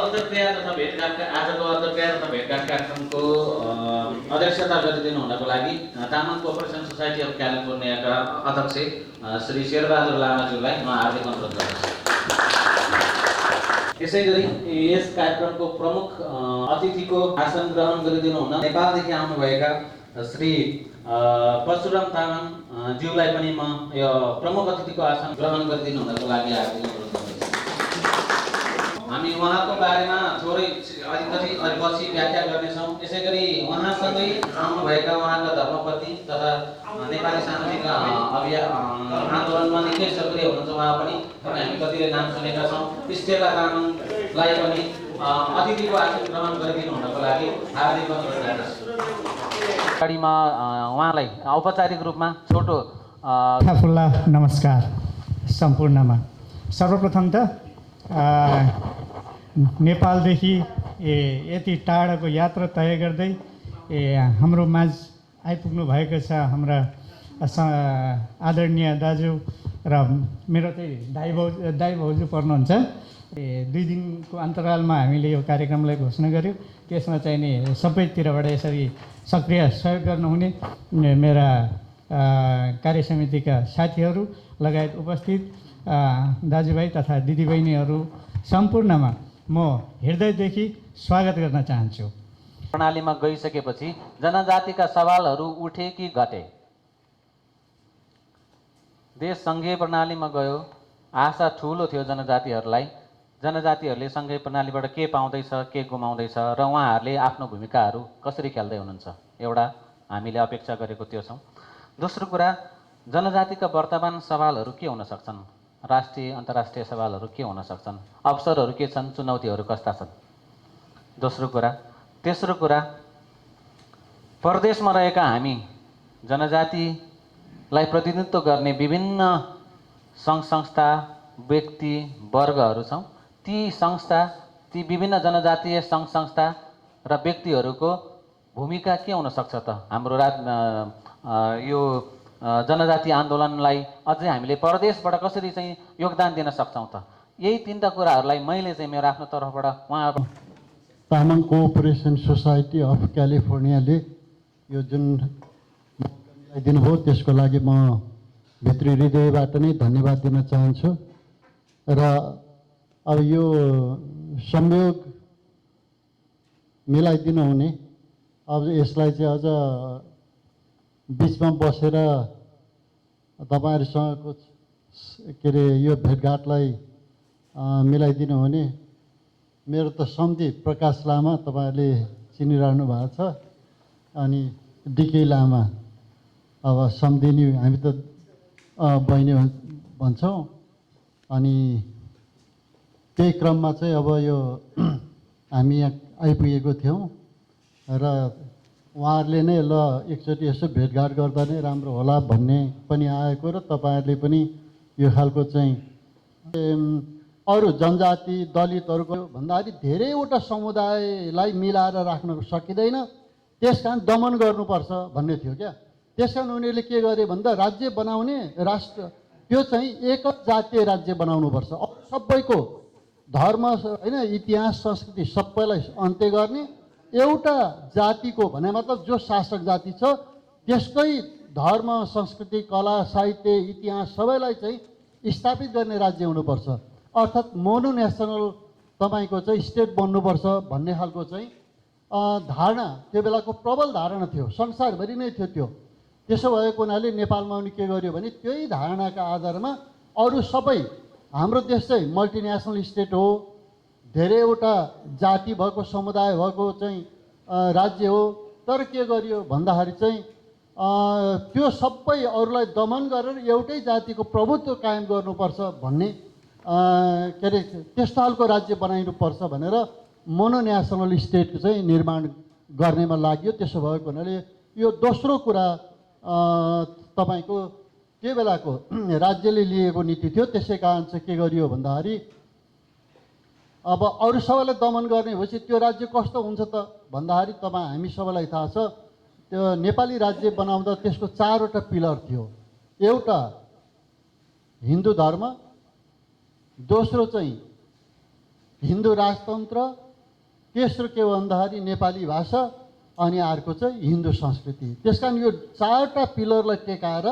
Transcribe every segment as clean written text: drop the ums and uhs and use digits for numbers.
अन्तर्क्रिया तथा भेटघाटका आजको अन्तर्क्रिया तथा भेटघाट कार्यक्रमको अध्यक्षता गरिदिनु हुनको लागि तामाङ कोअपरेसन सोसाइटी अफ क्यालिफोर्नियाका अध्यक्ष श्री शेरबहादुर लामाज्यूलाई म हार्दिक अनुरोध गर्दछु। यसै गरी यस कार्यक्रमको प्रमुख अतिथिको आसन ग्रहण गरिदिनु हुन नेपालदेखि आउनुभएका श्री परशुराम तामाङ ज्यूलाई पनि म यो प्रमुख अतिथिको आसन ग्रहण गरिदिनु हुनको लागि हार्दिक अनुरोध गर्दछु। हामी उहाँको बारेमा थोरै अलिकति पछि व्याख्या गर्नेछौँ। यसै गरी उहाँसँगै आउनुभएका उहाँका धर्मपत्नी तथा नेपाली सामाजिक आन्दोलनमा निकै सक्रिय हुनुहुन्छ उहाँ पनि हामी कतिले नाम सुनेका छौँ। स्टेला तामाङलाई पनि अतिथिको आसन ग्रहण गरिदिनु हुनको लागि हार्दिक अनुरोध गर्दछु। अगाडिमा उहाँलाई औपचारिक रूपमा छोटो फुल्ला नमस्कार सम्पूर्णमा। सर्वप्रथम त नेपालदेखि यति टाढाको यात्रा तय गर्दै हाम्रो माझ आइपुग्नु भएको छ हाम्रा आदरणीय दाजु र मेरो चाहिँ दाइ भाउजू पर्नुहुन्छ। 2 दिनको अन्तरालमा हामीले यो कार्यक्रमलाई घोषणा गर्यो। त्यसमा चाहिँ नि सबैतिरबाट यसरी सक्रिय सहयोग गर्नुहुने मेरा कार्य समितिका साथीहरू लगायत उपस्थित दाजुभाइ तथा दिदीबहिनीहरू सम्पूर्णमा म हृदयदेखि स्वागत गर्न चाहन्छु। प्रणालीमा गइसकेपछि जनजातिका सवालहरू उठे कि घटे? देश सङ्घीय प्रणालीमा गयो, आशा ठुलो थियो जनजातिहरूलाई। जनजातिहरूले सङ्घीय प्रणालीबाट के पाउँदैछ, के गुमाउँदैछ र उहाँहरूले आफ्नो भूमिकाहरू कसरी खेल्दै हुनुहुन्छ, एउटा हामीले अपेक्षा गरेको त्यो छौँ। दोस्रो कुरा, जनजातिका वर्तमान सवालहरू के हुन सक्छन्, राष्ट्रिय अन्तर्राष्ट्रिय सवालहरू के हुन सक्छन्, अवसरहरू के छन्, चुनौतीहरू कस्ता छन्। दोस्रो कुरा। तेस्रो कुरा, परदेशमा रहेका हामी जनजातिलाई प्रतिनिधित्व गर्ने विभिन्न सङ्घ संस्था व्यक्ति वर्गहरू छौँ। ती संस्था, ती विभिन्न जनजातीय सङ्घ संस्था र व्यक्तिहरूको भूमिका के हुन सक्छ त हाम्रो यो जनजाति आन्दोलनलाई अझै हामीले परदेशबाट कसरी चाहिँ योगदान दिन सक्छौँ त? यही 3टा कुराहरूलाई मैले चाहिँ मेरो आफ्नो तर्फबाट उहाँहरू तामाङ कोअपरेसन सोसाइटी अफ क्यालिफोर्नियाले यो जुन दिनुभयो त्यसको लागि म भित्री हृदयबाट नै धन्यवाद दिन चाहन्छु। र अब यो संयोग मिलाइदिनु हुने, अब यसलाई चाहिँ अझ बिचमा बसेर तपाईँहरूसँगको के अरे यो भेटघाटलाई मिलाइदिनु हुने मेरो त सम्धी प्रकाश लामा तपाईँहरूले चिनिरहनु भएको छ, अनि डिके लामा अब सम्धिनी हामी त बहिनी भन्छौँ। अनि त्यही क्रममा चाहिँ अब यो हामी यहाँ आइपुगेको थियौँ र उहाँहरूले नै ल एकचोटि यसो भेटघाट गर्दा नै राम्रो होला भन्ने पनि आएको र तपाईँहरूले पनि यो खालको चाहिँ अरू जनजाति दलितहरूको भन्दाखेरि धेरैवटा समुदायलाई मिलाएर राख्न सकिँदैन, त्यस कारण दमन गर्नुपर्छ भन्ने थियो क्या। त्यस कारण उनीहरूले के गरे भन्दा राज्य बनाउने राष्ट्र त्यो चाहिँ एक जातीय राज्य बनाउनुपर्छ। सबैको धर्म होइन, इतिहास संस्कृति सबैलाई अन्त्य गर्ने, एउटा जातिको भने मतलब जो शासक जाति छ त्यसकै धर्म संस्कृति कला साहित्य इतिहास सबैलाई चाहिँ स्थापित गर्ने राज्य हुनुपर्छ। अर्थात् मोनोनेसनल तपाईँको चाहिँ स्टेट बन्नुपर्छ भन्ने खालको चाहिँ धारणा त्यो बेलाको प्रबल धारणा थियो, संसारभरि नै थियो त्यो। त्यसो भएको हुनाले नेपालमा पनि के गर्यो भने त्यही धारणाका आधारमा अरू सबै हाम्रो देश चाहिँ मल्टिनेसनल स्टेट हो, धेरैवटा जाति भएको समुदाय भएको चाहिँ राज्य हो। तर के गरियो भन्दाखेरि चाहिँ त्यो सबै अरूलाई दमन गरेर एउटै जातिको प्रभुत्व कायम गर्नुपर्छ भन्ने के अरे त्यस्तो खालको राज्य बनाइनुपर्छ भनेर मोनोनेसनल स्टेट चाहिँ निर्माण गर्नेमा लाग्यो। त्यसो भएको हुनाले यो दोस्रो कुरा तपाईँको त्यो बेलाको राज्यले लिएको नीति थियो। त्यसै कारण चाहिँ के गरियो भन्दाखेरि अब अरू सबैलाई दमन गर्ने भएपछि त्यो राज्य कस्तो हुन्छ त भन्दाखेरि हामी सबैलाई थाहा छ त्यो नेपाली राज्य बनाउँदा त्यसको 4वटा पिलर थियो। एउटा हिन्दू धर्म, दोस्रो चाहिँ हिन्दू राजतन्त्र, तेस्रो के भन्दाखेरि नेपाली भाषा, अनि अर्को चाहिँ हिन्दू संस्कृति। त्यस कारण यो चारवटा पिलरलाई टेकाएर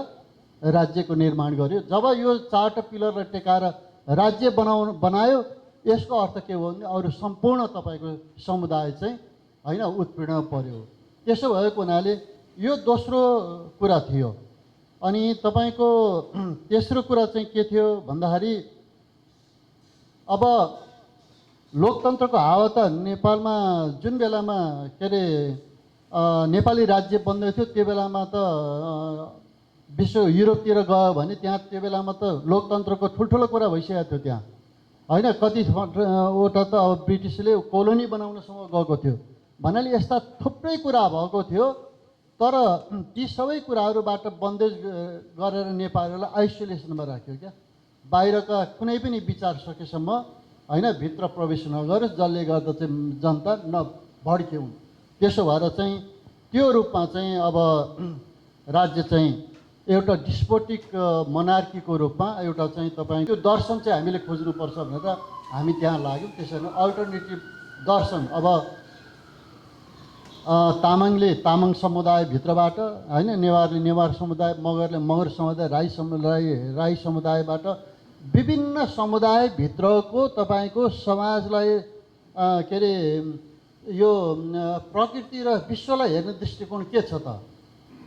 राज्यको निर्माण गर्यो। जब यो चारवटा पिलरलाई टेकाएर राज्य बनायो, यसको अर्थ के हो भने अरू सम्पूर्ण तपाईँको समुदाय चाहिँ होइन उत्पीडनमा पर्यो। त्यसो भएको हुनाले यो दोस्रो कुरा थियो। अनि तपाईँको तेस्रो कुरा चाहिँ के थियो भन्दाखेरि अब लोकतन्त्रको हावा त नेपालमा जुन बेलामा के अरे नेपाली राज्य बन्दै थियो त्यो बेलामा त विश्व युरोपतिर गयो भने त्यहाँ त्यो बेलामा त लोकतन्त्रको ठुल्ठुलो कुरा भइसकेको थियो त्यहाँ होइन। कतिवटा त अब ब्रिटिसले कोलोनी बनाउनसम्म गएको थियो भन्नाले यस्ता थुप्रै कुरा भएको थियो। तर ती सबै कुराहरूबाट बन्देज गरेर नेपालीलाई आइसोलेसनमा राख्यो क्या। बाहिरका कुनै पनि विचार सकेसम्म होइन भित्र प्रवेश नगरोस्, जसले गर्दा चाहिँ जनता नभड्क्यौँ। त्यसो भएर चाहिँ त्यो रूपमा चाहिँ अब राज्य चाहिँ एउटा डिस्पोटिक मोनार्कीको रूपमा एउटा चाहिँ तपाईँ त्यो दर्शन चाहिँ हामीले खोज्नुपर्छ भनेर हामी त्यहाँ लाग्यौँ। त्यसो भने अल्टरनेटिभ दर्शन अब तामाङले तामाङ समुदायभित्रबाट होइन, नेवारले नेवार समुदाय, मगरले मगर समुदाय, राई समुदायबाट विभिन्न समुदायभित्रको तपाईँको समाजलाई के अरे यो प्रकृति र विश्वलाई हेर्ने दृष्टिकोण के छ त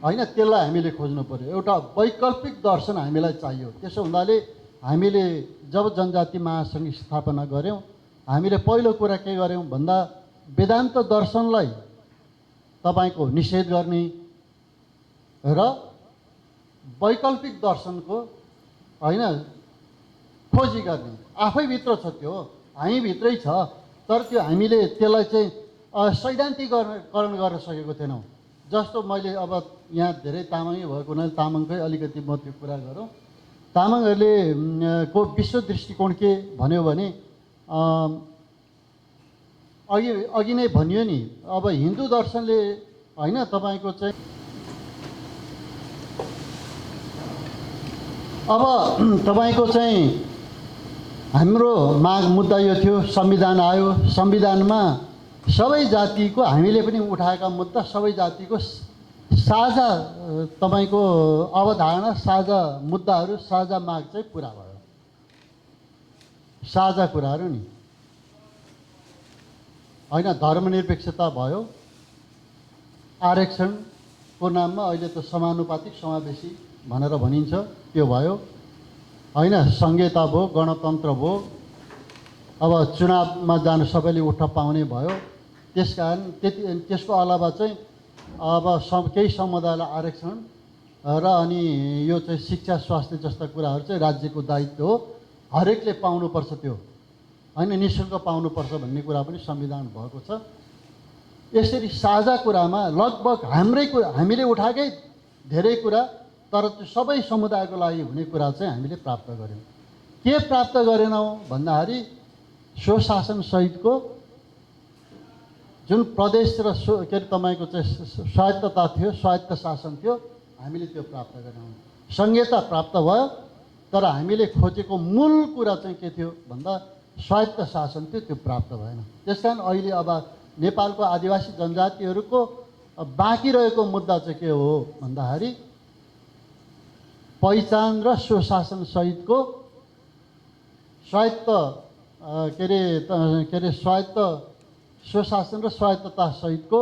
होइन, त्यसलाई हामीले खोज्नु पऱ्यो। एउटा वैकल्पिक दर्शन हामीलाई चाहियो। त्यसो हुनाले हामीले जब जनजाति महासङ्घ स्थापना गऱ्यौँ, हामीले पहिलो कुरा के गऱ्यौँ भन्दा वेदान्त दर्शनलाई तपाईँको निषेध गर्ने र वैकल्पिक दर्शनको होइन खोजी गर्ने। आफैभित्र छ त्यो, हामीभित्रै छ, तर त्यो हामीले त्यसलाई चाहिँ सैद्धान्तिकरण गर्न सकेको थिएनौँ। जस्तो मैले अब यहाँ धेरै तामाङै भएको हुनाले तामाङकै अलिकति म त्यो कुरा गरौँ। तामाङहरूले को विश्व दृष्टिकोण के भन्यो भने अघि नै भनियो नि, अब हिन्दू दर्शनले होइन तपाईँको चाहिँ अब तपाईँको चाहिँ हाम्रो माग मुद्दा यो थियो। संविधान आयो, संविधानमा सबै जातिको हामीले पनि उठाएका मुद्दा, सबै जातिको साझा तपाईँको अवधारणा, साझा मुद्दाहरू, साझा माग चाहिँ पुरा भयो। साझा कुराहरू नि होइन, धर्मनिरपेक्षता भयो, आरक्षणको नाममा अहिले त समानुपातिक समावेशी भनेर भनिन्छ त्यो भयो होइन, संहिता भयो, गणतन्त्र भयो, अब चुनावमा जान सबैले उठ्न पाउने भयो। त्यसकारण त्यसको अलावा चाहिँ अब केही समुदायलाई आरक्षण र अनि यो चाहिँ शिक्षा स्वास्थ्य जस्ता कुराहरू चाहिँ राज्यको दायित्व हो, हरेकले पाउनुपर्छ त्यो होइन, निःशुल्क पाउनुपर्छ भन्ने कुरा पनि संविधान भएको छ। यसरी साझा कुरामा लगभग हाम्रै कुरा, हामीले उठाएकै धेरै कुरा, तर त्यो सबै समुदायको लागि हुने कुरा चाहिँ हामीले प्राप्त गऱ्यौँ। के प्राप्त गरेनौँ भन्दाखेरि स्वशासनसहितको जुन प्रदेश र के अरे तपाईँको चाहिँ स्वायत्तता थियो, स्वायत्त शासन थियो, हामीले त्यो प्राप्त गरेनौँ। संहिता प्राप्त भयो, तर हामीले खोजेको मूल कुरा चाहिँ के थियो भन्दा स्वायत्त शासन थियो, त्यो प्राप्त भएन। त्यस कारण अहिले अब नेपालको आदिवासी जनजातिहरूको बाँकी रहेको मुद्दा चाहिँ के हो भन्दाखेरि पहिचान र स्वशासनसहितको स्वायत्त के अरे स्वायत्त स्वशासन र स्वायत्ततासहितको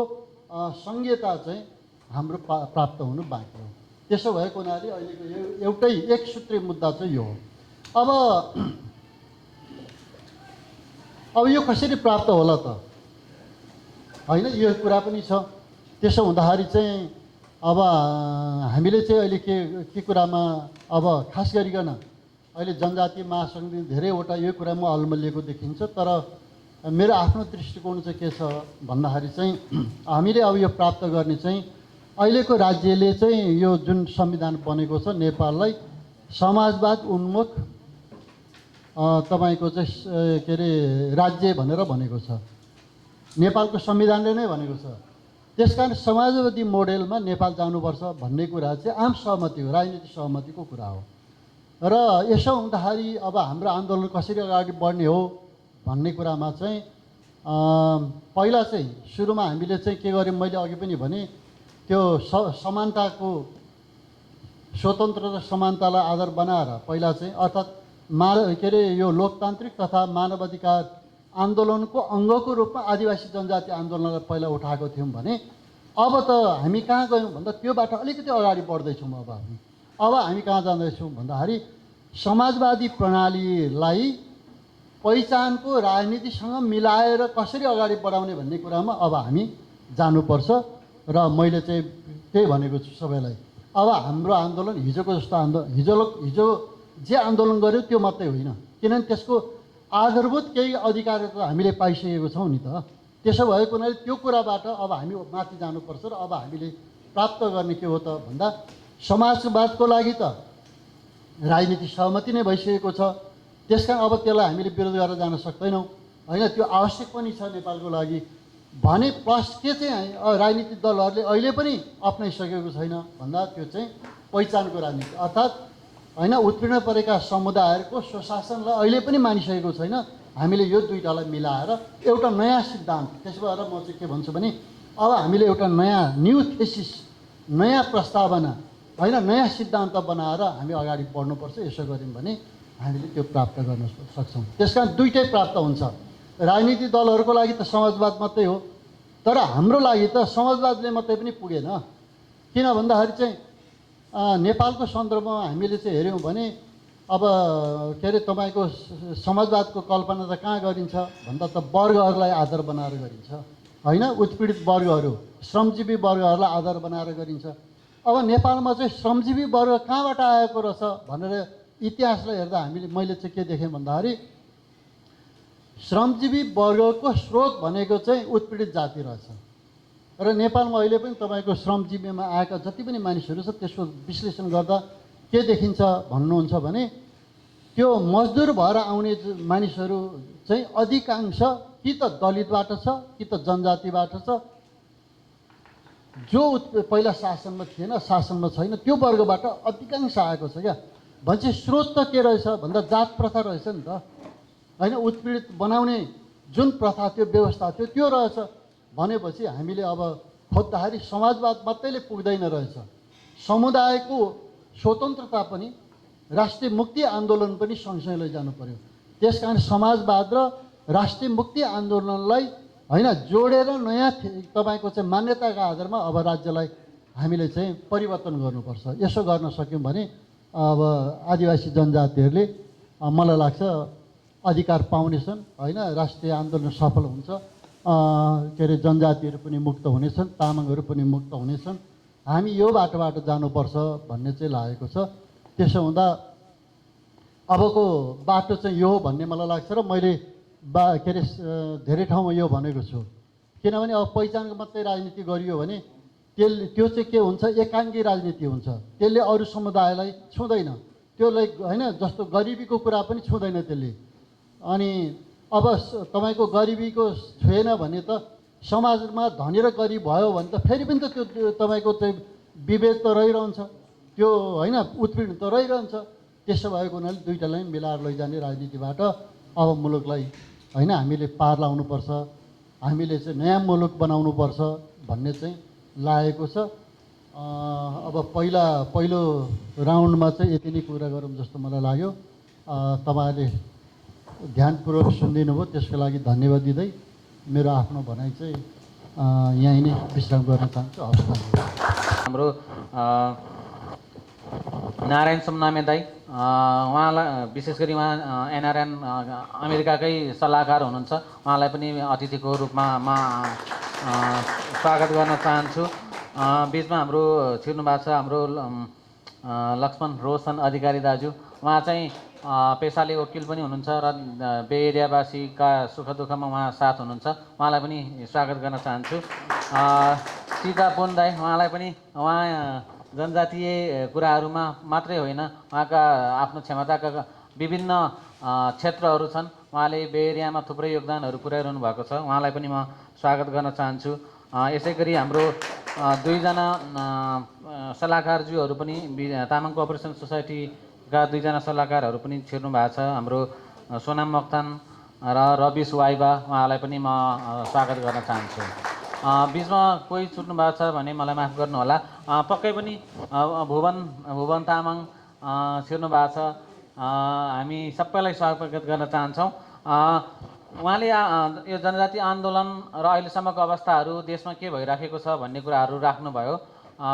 संहिता चाहिँ हाम्रो प्राप्त हुनु बाँकी हो। त्यसो भएको हुनाले अहिलेको एउटै एकसूत्री मुद्दा चाहिँ यो हो। अब यो कसरी प्राप्त होला त होइन, यो कुरा पनि छ। त्यसो हुँदाखेरि चाहिँ अब हामीले चाहिँ अहिले के कुरामा अब खास गरिकन अहिले जनजाति महासङ्घले धेरैवटा यो कुरामा अल्मलिएको देखिन्छ। तर मेरो आफ्नो दृष्टिकोण चाहिँ के छ भन्दाखेरि चाहिँ हामीले अब यो प्राप्त गर्ने चाहिँ अहिलेको राज्यले चाहिँ यो जुन संविधान बनेको छ नेपाललाई समाजवाद उन्मुख तपाईँको चाहिँ के अरे राज्य भनेर भनेको छ, नेपालको संविधानले नै भनेको छ। त्यसकारण समाजवादी मोडेलमा नेपाल जानुपर्छ भन्ने कुरा चाहिँ आम सहमति हो, राजनीतिक सहमतिको कुरा हो। र यसो हुँदाखेरि अब हाम्रो आन्दोलन कसरी अगाडि बढ्ने हो भन्ने कुरामा चाहिँ पहिला चाहिँ सुरुमा हामीले चाहिँ के गर्यौँ, मैले अघि पनि भने त्यो समानताको स्वतन्त्र र समानतालाई आधार बनाएर पहिला चाहिँ अर्थात् के अरे यो लोकतान्त्रिक तथा मानवाधिकार आन्दोलनको अङ्गको रूपमा आदिवासी जनजाति आन्दोलनलाई पहिला उठाएको थियौँ भने अब त हामी कहाँ गयौँ भन्दा त्योबाट अलिकति अगाडि बढ्दैछौँ। अब हामी कहाँ जाँदैछौँ भन्दाखेरि समाजवादी प्रणालीलाई पहिचानको राजनीतिसँग मिलाएर कसरी अगाडि बढाउने भन्ने कुरामा अब हामी जानुपर्छ। र मैले चाहिँ त्यही भनेको छु सबैलाई। अब हाम्रो आन्दोलन हिजोको जस्तो हिजो जे आन्दोलन गर्यो त्यो मात्रै होइन, किनभने त्यसको आधारभूत केही अधिकारहरू त हामीले पाइसकेको छौँ नि त। त्यसो भएको हुनाले त्यो कुराबाट अब हामी माथि जानुपर्छ र अब हामीले प्राप्त गर्ने के हो त भन्दा समाजवादको लागि त राजनीतिक सहमति नै भइसकेको छ। त्यसकारण अब त्यसलाई हामीले विरोध गरेर जान सक्दैनौँ होइन, त्यो आवश्यक पनि छ नेपालको लागि भने। प्लस के चाहिँ राजनीतिक दलहरूले अहिले पनि अप्नाइसकेको छैन भन्दा त्यो चाहिँ पहिचानको राजनीति, अर्थात् होइन उत्पीडन परेका समुदायहरूको स्वशासनलाई अहिले पनि मानिसकेको छैन। हामीले यो दुईटालाई मिलाएर एउटा नयाँ सिद्धान्त, त्यसो भएर म चाहिँ के भन्छु भने अब हामीले एउटा नयाँ न्यू थेसिस, नयाँ प्रस्तावना होइन, नयाँ सिद्धान्त बनाएर हामी अगाडि बढ्नुपर्छ। यसो गऱ्यौँ भने हामीले त्यो प्राप्त गर्न सक्छौँ। त्यस कारण दुइटै प्राप्त हुन्छ। राजनीतिक दलहरूको लागि त समाजवाद मात्रै हो, तर हाम्रो लागि त समाजवादले मात्रै पनि पुगेन। किन भन्दाखेरि चाहिँ नेपालको सन्दर्भमा हामीले चाहिँ हेऱ्यौँ भने अब के अरे तपाईँको समाजवादको कल्पना त कहाँ गरिन्छ भन्दा त वर्गहरूलाई आधार बनाएर गरिन्छ होइन, उत्पीडित वर्गहरू, श्रमजीवी वर्गहरूलाई आधार बनाएर गरिन्छ। अब नेपालमा चाहिँ श्रमजीवी वर्ग कहाँबाट आएको रहेछ भनेर इतिहासलाई हेर्दा मैले चाहिँ के देखेँ भन्दाखेरि श्रमजीवी वर्गको स्रोत भनेको चाहिँ उत्पीडित जाति रहेछ। र नेपालमा अहिले पनि तपाईँको श्रमजीवीमा आएका जति पनि मानिसहरू छ त्यसको विश्लेषण गर्दा के देखिन्छ भन्नुहुन्छ भने त्यो मजदुर भएर आउने मानिसहरू चाहिँ अधिकांश कि त दलितबाट छ कि त जनजातिबाट छ, जो पहिला शासनमा थिएन, शासनमा छैन, त्यो वर्गबाट अधिकांश आएको छ क्या। भन्छ स्रोत त के रहेछ भन्दा जात प्रथा रहेछ नि त होइन, उत्पीडित बनाउने जुन प्रथा थियो, व्यवस्था थियो, त्यो रहेछ भनेपछि हामीले अब खोज्दाखेरि समाजवाद मात्रैले पुग्दैन रहेछ, समुदायको स्वतन्त्रता पनि राष्ट्रिय मुक्ति आन्दोलन पनि सँगसँगै लैजानु पर्यो। त्यस कारण समाजवाद र राष्ट्रिय मुक्ति आन्दोलनलाई होइन जोडेर नयाँ तपाईँको चाहिँ मान्यताका आधारमा अब राज्यलाई हामीले चाहिँ परिवर्तन गर्नुपर्छ। यसो गर्न सक्यौँ भने अब आदिवासी जनजातिहरूले मलाई लाग्छ अधिकार पाउनेछन् होइन, राष्ट्रिय आन्दोलन सफल हुन्छ, के अरे जनजातिहरू पनि मुक्त हुनेछन्, तामाङहरू पनि मुक्त हुनेछन्। हामी यो बाटोबाट जानुपर्छ भन्ने चाहिँ लागेको छ। त्यसो हुँदा अबको बाटो चाहिँ यो हो भन्ने मलाई लाग्छ र मैले के अरे धेरै ठाउँमा यो भनेको छु। किनभने अब पहिचानको मात्रै राजनीति गरियो भने त्यो चाहिँ के हुन्छ, एकाङ्गी राजनीति हुन्छ, त्यसले अरू समुदायलाई छुँदैन, त्यसलाई होइन जस्तो गरिबीको कुरा पनि छुँदैन त्यसले। अनि अब तपाईँको गरिबीको छुएन भने त समाजमा धनी र गरिब भयो भने त फेरि पनि त त्यो तपाईँको चाहिँ विभेद त रहिरहन्छ, त्यो होइन उत्पीडन त रहिरहन्छ। त्यसो भएको हुनाले दुईटालाई मिलाएर लैजाने राजनीतिबाट अब मुलुकलाई होइन हामीले पार लाउनुपर्छ, हामीले चाहिँ नयाँ मुलुक बनाउनुपर्छ भन्ने चाहिँ लागेको छ। अब पहिलो राउन्डमा चाहिँ यति नै कुरा गरौँ जस्तो मलाई लाग्यो। तपाईँहरूले ध्यानपूर्वक सुनिदिनु भयो, त्यसको लागि धन्यवाद दिँदै मेरो आफ्नो भनाइ चाहिँ यहीँ नै विश्राम गर्न चाहन्छु। हाम्रो नारायण सोमनामे दाई, उहाँलाई विशेष गरी उहाँ एनआरएन अमेरिकाकै सल्लाहकार हुनुहुन्छ, उहाँलाई पनि अतिथिको रूपमा म स्वागत गर्न चाहन्छु। बिचमा हाम्रो छिर्नु भएको छ हाम्रो लक्ष्मण रोशन अधिकारी दाजु, उहाँ चाहिँ पेसाले वकिल पनि हुनुहुन्छ र बे एरियावासीका सुख दुःखमा उहाँ साथ हुनुहुन्छ, उहाँलाई पनि स्वागत गर्न चाहन्छु। सीता पुन दाई, उहाँलाई पनि उहाँ जनजातीय कुराहरूमा मात्रै होइन, उहाँका आफ्नो क्षमताका विभिन्न क्षेत्रहरू छन्, उहाँले बे एरियामा थुप्रै योगदानहरू पुर्याइरहनु भएको छ, उहाँलाई पनि म स्वागत गर्न चाहन्छु। यसै गरी हाम्रो दुईजना सल्लाहकारज्यूहरू पनि तामाङ कोअपरेसन सोसाइटीका दुईजना सल्लाहकारहरू पनि छिर्नु भएको छ। हाम्रो सोनाम मोक्तान र रबिस वाइबा उहाँलाई पनि म स्वागत गर्न चाहन्छु। बिचमा कोही छुट्नु भएको छ भने मलाई माफ गर्नुहोला। पक्कै पनि भुवन तामाङ छिर्नु भएको छ। हामी सबैलाई स्वागत गर्न चाहन्छौँ। उहाँले यो जनजाति आन्दोलन र अहिलेसम्मको अवस्थाहरू देशमा के भइराखेको छ भन्ने कुराहरू राख्नुभयो।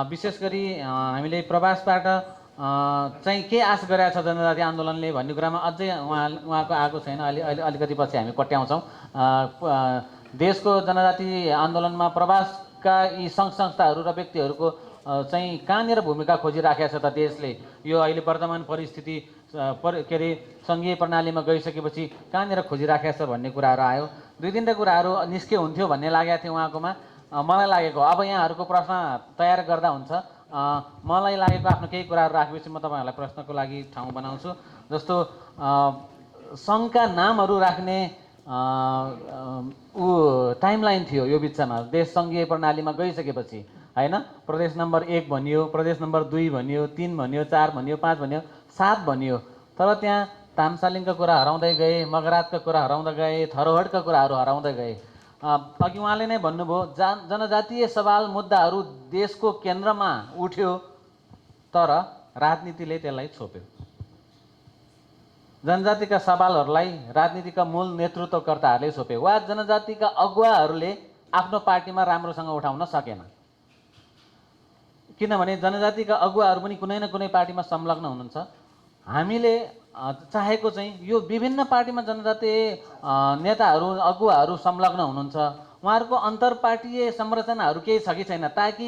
विशेष गरी हामीले प्रवासबाट चाहिँ के आश गरेका छ जनजाति आन्दोलनले भन्ने कुरामा अझै उहाँको आएको छैन। अलिकति पछि हामी पट्याउँछौँ। देशको जनजाति आन्दोलनमा प्रवासका यी सङ्घ संस्थाहरू र व्यक्तिहरूको चाहिँ कहाँनिर भूमिका खोजिराखेको छ त देशले? यो अहिले वर्तमान परिस्थिति के अरे सङ्घीय प्रणालीमा गइसकेपछि कहाँनिर खोजिराखेको छ भन्ने कुराहरू आयो। 2-3 कुराहरू निस्के हुन्थ्यो भन्ने लागेको थियो उहाँकोमा। मलाई लागेको अब यहाँहरूको प्रश्न तयार गर्दा हुन्छ। मलाई लागेको आफ्नो केही कुराहरू राखेपछि म तपाईँहरूलाई प्रश्नको लागि ठाउँ बनाउँछु। जस्तो सङ्घका नामहरू राख्ने टाइमलाइन थियो यो बिचमा देश सङ्घीय प्रणालीमा गइसकेपछि, होइन? प्रदेश नम्बर 1 भनियो, प्रदेश नम्बर 2 भनियो, 3 भनियो, 4 भनियो, 5 भनियो, 7 भनियो। तर त्यहाँ तामसालिङका कुरा हराउँदै गए, मगरातका कुरा हराउँदै गए, थरोहटका कुराहरू हराउँदै गए। अघि उहाँले नै भन्नुभयो जनजातीय सवाल मुद्दाहरू देशको केन्द्रमा उठ्यो, तर राजनीतिले त्यसलाई छोप्यो। जनजातिका सवालहरूलाई राजनीतिका मूल नेतृत्वकर्ताहरूले छोपे वा जनजातिका अगुवाहरूले आफ्नो पार्टीमा राम्रोसँग उठाउन सकेन। किनभने जनजातिका अगुवाहरू पनि कुनै न कुनै पार्टीमा संलग्न हुनुहुन्छ। हामीले चाहेको चाहिँ यो विभिन्न पार्टीमा जनजातीय नेताहरू अगुवाहरू संलग्न हुनुहुन्छ, उहाँहरूको अन्तर्पार्टीय संरचनाहरू केही छ कि छैन, ताकि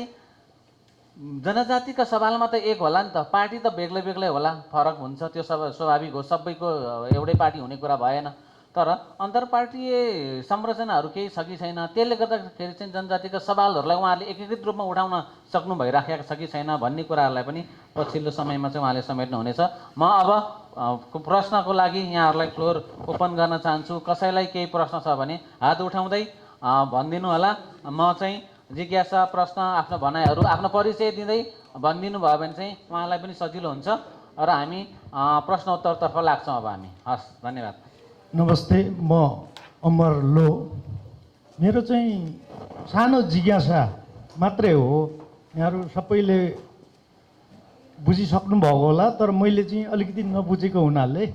जनजातिका सवालमा त एक होला नि त, पार्टी त बेग्लै बेग्लै होला, फरक हुन्छ, त्यो स्वाभाविक हो, सबैको एउटै पार्टी हुने कुरा भएन। तर अन्तर्पार्टीय संरचनाहरू केही छ कि छैन, त्यसले गर्दाखेरि चाहिँ जनजातिका सवालहरूलाई उहाँहरूले एकीकृत रूपमा उठाउन सक्नु भइराखेको छ कि छैन भन्ने कुराहरूलाई पनि पछिल्लो समयमा चाहिँ उहाँले समेट्नुहुनेछ। म अब प्रश्नको लागि यहाँहरूलाई फ्लोर ओपन गर्न चाहन्छु। कसैलाई केही प्रश्न छ भने हात उठाउँदै भनिदिनु होला। म चाहिँ जिज्ञासा, प्रश्न, आफ्नो भनाइहरू, आफ्नो परिचय दिँदै भनिदिनु भयो भने चाहिँ उहाँलाई पनि सजिलो हुन्छ र हामी प्रश्नोत्तरतर्फ लाग्छौँ अब हामी। हस्, धन्यवाद। नमस्ते, म अमर लो। मेरो चाहिँ सानो जिज्ञासा मात्रै हो। यहाँहरू सबैले बुझिसक्नु भएको होला, तर मैले चाहिँ अलिकति नबुझेको हुनाले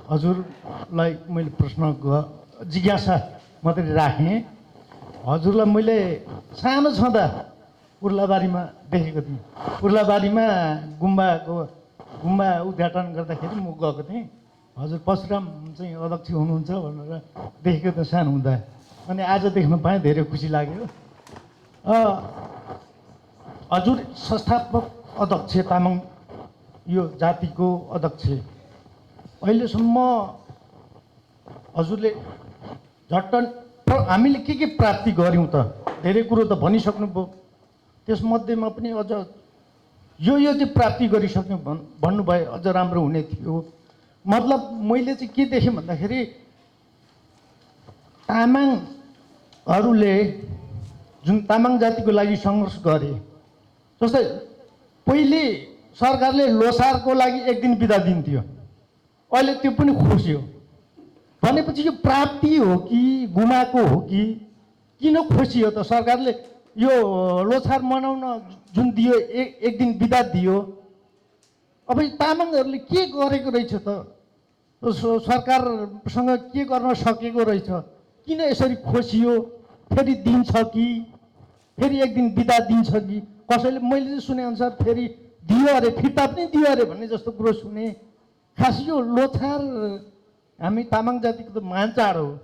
हजुरलाई मैले प्रश्न जिज्ञासा मात्रै राखेँ। हजुरलाई मैले सानो छँदा उर्लाबारीमा देखेको थिएँ। उर्लाबारीमा गुम्बा उद्घाटन गर्दाखेरि म गएको थिएँ। हजुर परशुराम चाहिँ अध्यक्ष हुनुहुन्छ भनेर देखेको त सानो हुँदा, अनि आज देख्न पाएँ, धेरै खुसी लाग्यो। हजुर संस्थापक अध्यक्ष, तामाङ यो जातिको अध्यक्ष, अहिलेसम्म हजुरले झट्ट हामीले के प्राप्ति गऱ्यौँ त? धेरै कुरो त भनिसक्नुभयो, त्यसमध्येमा पनि अझ यो चाहिँ प्राप्ति गरिसक्यौँ भन्नुभयो अझ राम्रो हुने थियो। मतलब मैले चाहिँ के देखेँ भन्दाखेरि तामाङहरूले जुन तामाङ जातिको लागि सङ्घर्ष गरे, जस्तै पहिले सरकारले लोसारको लागि 1 दिन बिदा दिन्थ्यो, अहिले त्यो पनि खोस्यो भनेपछि यो प्राप्ति हो कि गुमाएको हो कि किन खोसियो त? सरकारले यो लोसार मनाउन जुन दियो, 1 दिन बिदा दियो, अब तामाङहरूले के गरेको रहेछ त? सरकारसँग के गर्न सकेको रहेछ? किन यसरी खोसियो? फेरि दिन्छ कि फेरि 1 दिन बिदा दिन्छ कि? कसैले मैले चाहिँ सुनेअनुसार फेरि दियो अरे, फिर्ता पनि दियो अरे भन्ने जस्तो कुरो सुने। खास यो लोछार हामी तामाङ जातिको त महान चाड हो,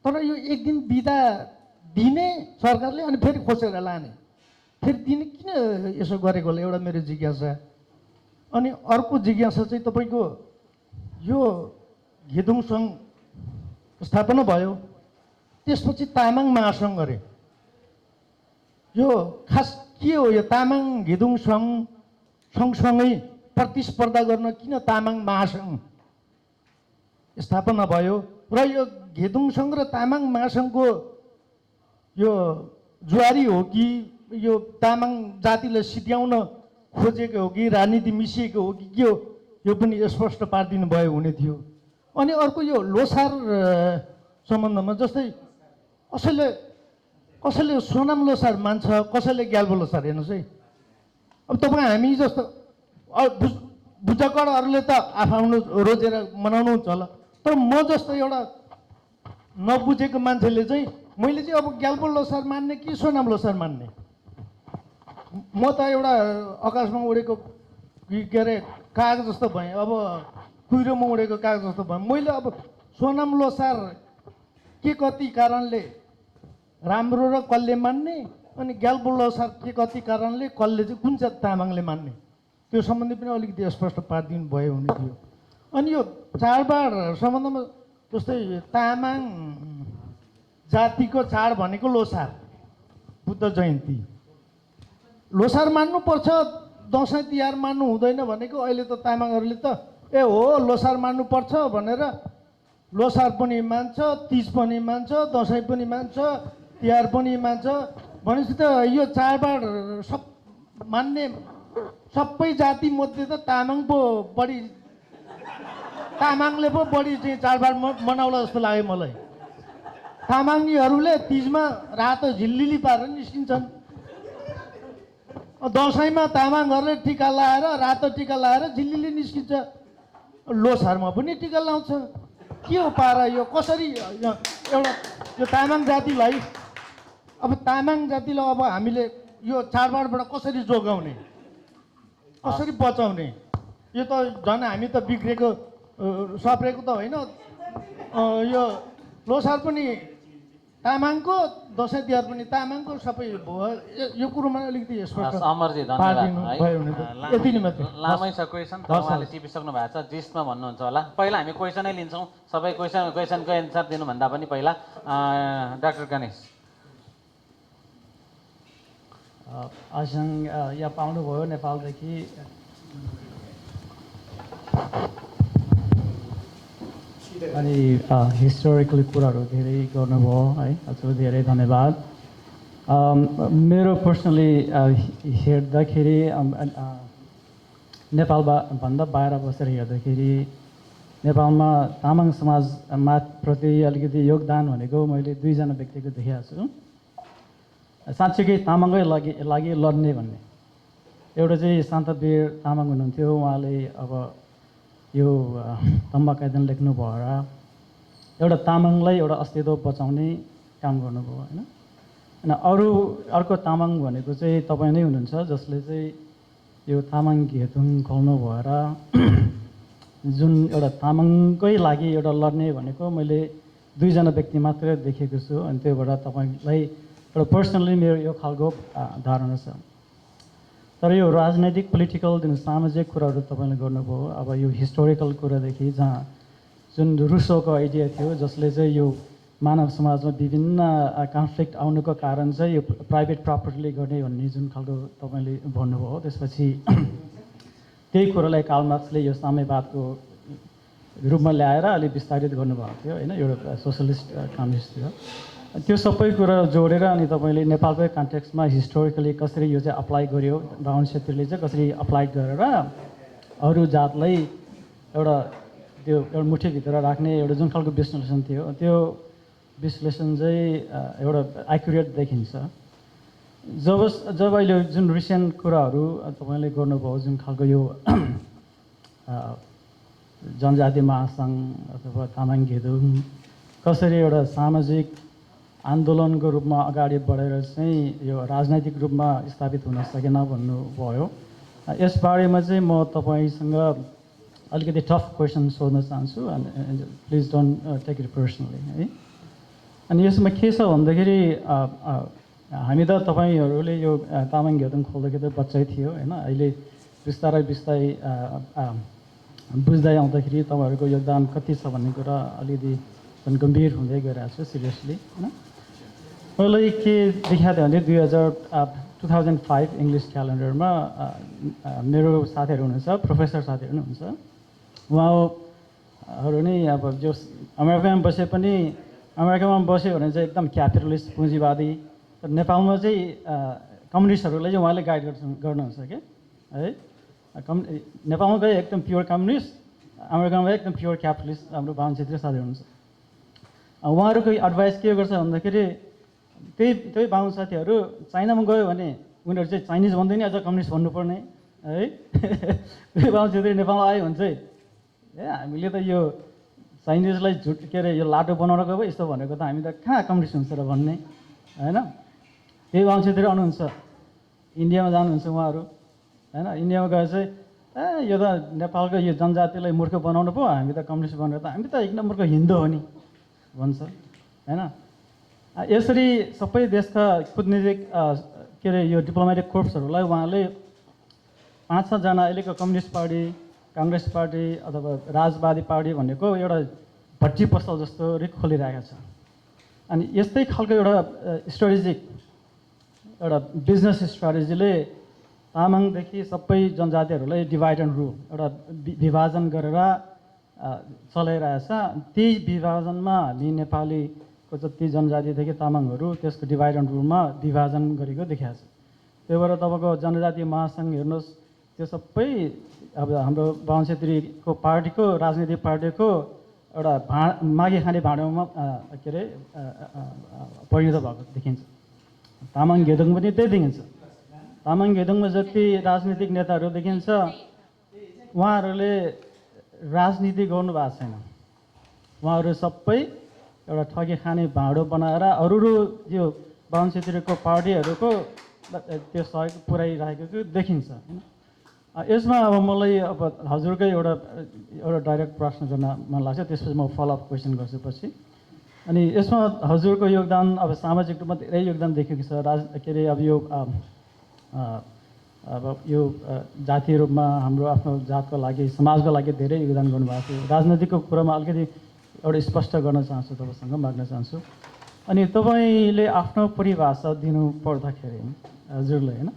तर यो 1 दिन बिदा दिने सरकारले अनि फेरि खोसेर लाने, फेरि दिने, किन यसो गरेको होला? एउटा मेरो जिज्ञासा। अनि अर्को जिज्ञासा चाहिँ तपाईँको यो घेदुङ सङ्घ स्थापना भयो, त्यसपछि तामाङ महासङ्घ गरे। यो खास के हो? यो तामाङ घेदुङ सङ्घ सँगसँगै प्रतिस्पर्धा गर्न किन तामाङ महासङ्घ स्थापना भयो? र यो घेदुङ सङ्घ र तामाङ महासङ्घको यो जुवारी हो कि यो तामाङ जातिलाई सिध्याउन खोजेको हो कि राजनीति मिसिएको हो कि के हो? यो पनि स्पष्ट पारिदिनु भयो हुने थियो। अनि अर्को यो लोसार सम्बन्धमा जस्तै कसैले सोनाम लोसार मान्छ, कसैले ग्याल्बो लोसार। हेर्नुहोस् है, अब तपाईँ हामी जस्तो बुझकरहरूले त आफ्नो रोजेर मनाउनु हुन्छ होला, तर म जस्तो एउटा नबुझेको मान्छेले चाहिँ मैले चाहिँ अब ग्याल्बो लोसार मान्ने कि सोनाम लोसार मान्ने? म त एउटा आकाशमा उडेको के अरे काग जस्तो भएँ, अब कुहिरोमा उडेको काग जस्तो भएँ। मैले अब सोनाम लोसार के कति कारणले राम्रो र कसले मान्ने, अनि ग्याल्बो लोसार के कति कारणले कसले चाहिँ कुन चाहिँ तामाङले मान्ने, त्यो सम्बन्धी पनि अलिकति स्पष्ट पारिदिनु भयो हुने थियो। अनि यो चाडबाड सम्बन्धमा जस्तै तामाङ जातिको चाड भनेको लोसार, बुद्ध जयन्ती। लोसार मान्नुपर्छ, दसैँ तिहार मान्नु हुँदैन भनेको अहिले त तामाङहरूले त ए हो लोसार मान्नुपर्छ भनेर लोसार पनि मान्छ, तिज पनि मान्छ, दसैँ पनि मान्छ, तिहार पनि मान्छ। भनेपछि त यो चाडबाड सब मान्ने सबै जातिमध्ये त तामाङ पो बढी, तामाङले पो बढी चाहिँ चाडबाड मनाउला जस्तो लाग्यो मलाई। तामाङीहरूले तिजमा रातो झिल्लिली पारेर निस्किन्छन्, दसैँमा तामाङहरूले टिका लाएर रातो टिका लाएर झिल्लिली निस्किन्छ, लोसारमा पनि टिका लाउँछ। के हो पारा यो? कसरी एउटा यो तामाङ जातिलाई, अब तामाङ जातिलाई अब हामीले यो चाडबाडबाट कसरी जोगाउने, कसरी बचाउने? यो त झन् हामी त बिग्रेको सप्रेको त होइन। यो लोसार पनि तामाङको, दसैँ तिहार पनि तामाङको, सबै भयो। यो कुरोमा अलिकति स्पष्ट अमरजी पारिदिनु भयो भने त यति नै मात्रै। लामै छ क्वेसन, तर उहाँले टिपिसक्नु भएको छ, जिस्टमा भन्नुहुन्छ होला। पहिला हामी क्वेसनै लिन्छौँ, सबै क्वेसनको एन्सर दिनुभन्दा पनि पहिला डाक्टर गणेश। आसाङ यहाँ पाउनुभयो नेपालदेखि। अनि हिस्टोरिकल कुराहरू धेरै गर्नुभयो है, हजुर धेरै धन्यवाद। मेरो पर्सनली हेर्दाखेरि नेपालभन्दा बाहिर बसेर हेर्दाखेरि नेपालमा तामाङ समाजप्रति अलिकति योगदान भनेको मैले दुईजना व्यक्तिको देखेको छु। साँच्चीकै तामाङकै लागि लड्ने भन्ने। एउटा चाहिँ शान्तवीर तामाङ हुनुहुन्थ्यो, उहाँले अब यो तम्बा कायदन लेख्नु भएर एउटा तामाङलाई एउटा अस्तित्व बचाउने काम गर्नुभयो होइन। अनि अर्को तामाङ भनेको चाहिँ तपाईँ नै हुनुहुन्छ, जसले चाहिँ यो तामाङ घेतुङ खोल्नु भएर जुन एउटा तामाङकै लागि एउटा लड्ने भनेको मैले दुईजना व्यक्ति मात्रै देखेको छु। अनि त्योबाट तपाईँलाई एउटा पर्सनली मेरो यो खालको धारणा छ। तर यो राजनैतिक पोलिटिकल जुन सामाजिक कुराहरू तपाईँले गर्नुभयो, अब यो हिस्टोरिकल कुरादेखि जहाँ जुन रुसोको आइडिया थियो, जसले चाहिँ यो मानव समाजमा विभिन्न कन्फ्लिक्ट आउनुको कारण चाहिँ यो प्राइभेट प्रपर्टीले गर्ने भन्ने जुन खालको तपाईँले भन्नुभयो, त्यसपछि त्यही कुरालाई कार्ल मार्क्सले यो साम्यवादको रूपमा ल्याएर अलिक विस्तारित गर्नुभएको थियो होइन, एउटा सोसलिस्ट कम्युनिस्ट थियो। त्यो सबै कुरा जोडेर अनि तपाईँले नेपालकै कन्टेक्स्टमा हिस्टोरिकली कसरी यो चाहिँ अप्लाई गर्यो, बाहुन क्षेत्रीले चाहिँ कसरी अप्लाई गरेर अरू जातलाई एउटा त्यो एउटा मुठीभित्र राख्ने एउटा जुन खालको विश्लेषण थियो, त्यो विश्लेषण चाहिँ एउटा एक्युरेट देखिन्छ। जब अहिले जुन रिसेन्ट कुराहरू तपाईँले गर्नुभयो, जुन खालको यो जनजाति महासङ्घ अथवा तामाङ घेदुङ कसरी एउटा सामाजिक आन्दोलनको रूपमा अगाडि बढेर चाहिँ यो राजनैतिक रूपमा स्थापित हुन सकेन भन्नुभयो। यसबारेमा चाहिँ म तपाईँसँग अलिकति टफ क्वेसन सोध्न चाहन्छु, please don't take it personally है। अनि यसमा के छ भन्दाखेरि हामी त तपाईँहरूले यो तामाङ घेदुङ खोल्दाखेरि त बच्चै थियो होइन, अहिले बिस्तारै बुझ्दै आउँदाखेरि तपाईँहरूको योगदान कति छ भन्ने कुरा अलिकति झन् गम्भीर हुँदै गइरहेको छ सिरियसली होइन। मैले के देखाएको थियो भने 2005 इङ्ग्लिस क्यालेन्डरमा मेरो साथीहरू हुनुहुन्छ, प्रोफेसर साथीहरू पनि हुन्छ, उहाँहरू नै अब जो अमेरिकामा बसे पनि अमेरिकामा बस्यो भने चाहिँ एकदम क्यापिटलिस्ट पुँजीवादी, तर नेपालमा चाहिँ कम्युनिस्टहरूलाई चाहिँ उहाँले गाइड गर्नुहुन्छ क्या है। नेपालमा गए एकदम प्योर कम्युनिस्ट, हाम्रो गाउँमा एकदम प्योर क्यापिटलिस्ट हाम्रो बाहुन क्षेत्रीय साथीहरू हुनुहुन्छ। उहाँहरूको एडभाइस के गर्छ भन्दाखेरि त्यही बाहुन साथीहरू चाइनामा गयो भने उनीहरू चाहिँ चाइनिज भन्दै नि अझ कम्युनिस्ट भन्नुपर्ने है। त्यही बाहुन क्षेत्रीय नेपालमा आयो भने चाहिँ हामीले त यो चाइनिजलाई के अरे यो लाटो बनाउन गयो यस्तो भनेको त हामी त कहाँ कम्युनिस्ट हुन्छ र भन्ने होइन। त्यही बाहुन क्षेत्रीय आउनुहुन्छ, इन्डियामा जानुहुन्छ उहाँहरू होइन। इन्डियामा गएर चाहिँ यो त नेपालको यो जनजातिलाई मूर्ख बनाउनु पो हामी त कम्युनिस्ट बनेर त हामी त एक नम्बरको हिन्दू हो नि भन्छ होइन। यसरी सबै देशका कूटनीतिक के अरे यो डिप्लोमेटिक कोर्प्सहरूलाई उहाँले 5-6जना अहिलेको कम्युनिस्ट पार्टी, काङ्ग्रेस पार्टी अथवा राजवादी पार्टी भनेको एउटा भट्टी पसल जस्तो रिक खोलिरहेको छ। अनि यस्तै खालको एउटा स्ट्राटेजिक एउटा बिजनेस स्ट्राटेजीले तामाङदेखि सबै जनजातिहरूलाई डिभाइड एन्ड रुल एउटा विभाजन गरेर चलाइरहेछ। त्यही विभाजनमा हामी नेपालीको जति जनजातिदेखि तामाङहरू त्यसको डिभाइड एन्ड रुलमा विभाजन गरेको देखिएको छ। त्यही भएर तपाईँको जनजातीय महासङ्घ हेर्नुहोस्, त्यो सबै अब हाम्रो बाहुन क्षेत्रीको पार्टीको राजनीतिक पार्टीको एउटा मागी खाने भाँडोमा के अरे परिणत भएको देखिन्छ। तामाङ घेदोङ पनि त्यही देखिन्छ। तामाङ घेदोङमा जति राजनीतिक नेताहरू देखिन्छ उहाँहरूले राजनीति गर्नु भएको छैन। उहाँहरू सबै एउटा ठगी खाने भाँडो बनाएर अरू यो बाहुन क्षेत्रीको पार्टीहरूको त्यो सहयोग पुर्याइरहेको देखिन्छ होइन। यसमा अब मलाई अब हजुरकै एउटा डाइरेक्ट प्रश्न गर्न मन लाग्छ, त्यसपछि म फलोअप क्वेसन गर्छु पछि। अनि यसमा हजुरको योगदान अब सामाजिक रूपमा धेरै योगदान देखेको छ। के अरे अब यो जातीय रूपमा हाम्रो आफ्नो जातको लागि समाजको लागि धेरै योगदान गर्नुभएको थियो। राजनीतिको कुरामा अलिकति एउटा स्पष्ट गर्न चाहन्छु, तपाईँसँग माग्न चाहन्छु। अनि तपाईँले आफ्नो परिभाषा दिनु पर्दाखेरि हजुरले होइन,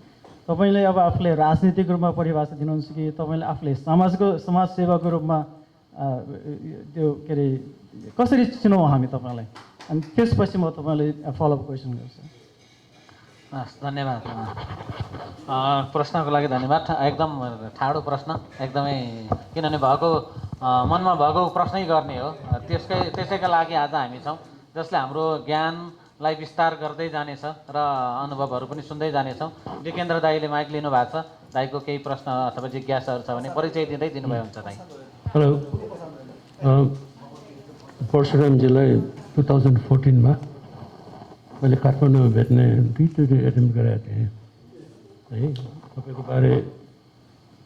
तपाईँले अब आफूले राजनीतिक रूपमा परिभाषा दिनुहुन्छ कि तपाईँले आफूले समाजसेवाको रूपमा त्यो के अरे कसरी चिनौँ हामी तपाईँलाई? अनि त्यसपछि म तपाईँलाई फलोअप क्वेसन गर्छु। हस्, धन्यवाद। प्रश्नको लागि धन्यवाद। एकदम ठाडो प्रश्न, एकदमै किनभने मनमा भएको प्रश्नै गर्ने हो। त्यसैका लागि आज हामी छौँ, जसले हाम्रो ज्ञानलाई विस्तार गर्दै जानेछ र अनुभवहरू पनि सुन्दै जानेछौँ। जितेन्द्र दाईले माइक लिनुभएको छ, दाईको केही प्रश्न अथवा जिज्ञासाहरू छ भने परिचय दिँदै दिनुभयो हुन्छ दाई। हेलो, परशुरामजीलाई 2014मा मैले काठमाडौँमा भेट्ने दुईचोटि एटेम्प गरेको थिएँ है। तपाईँको बारे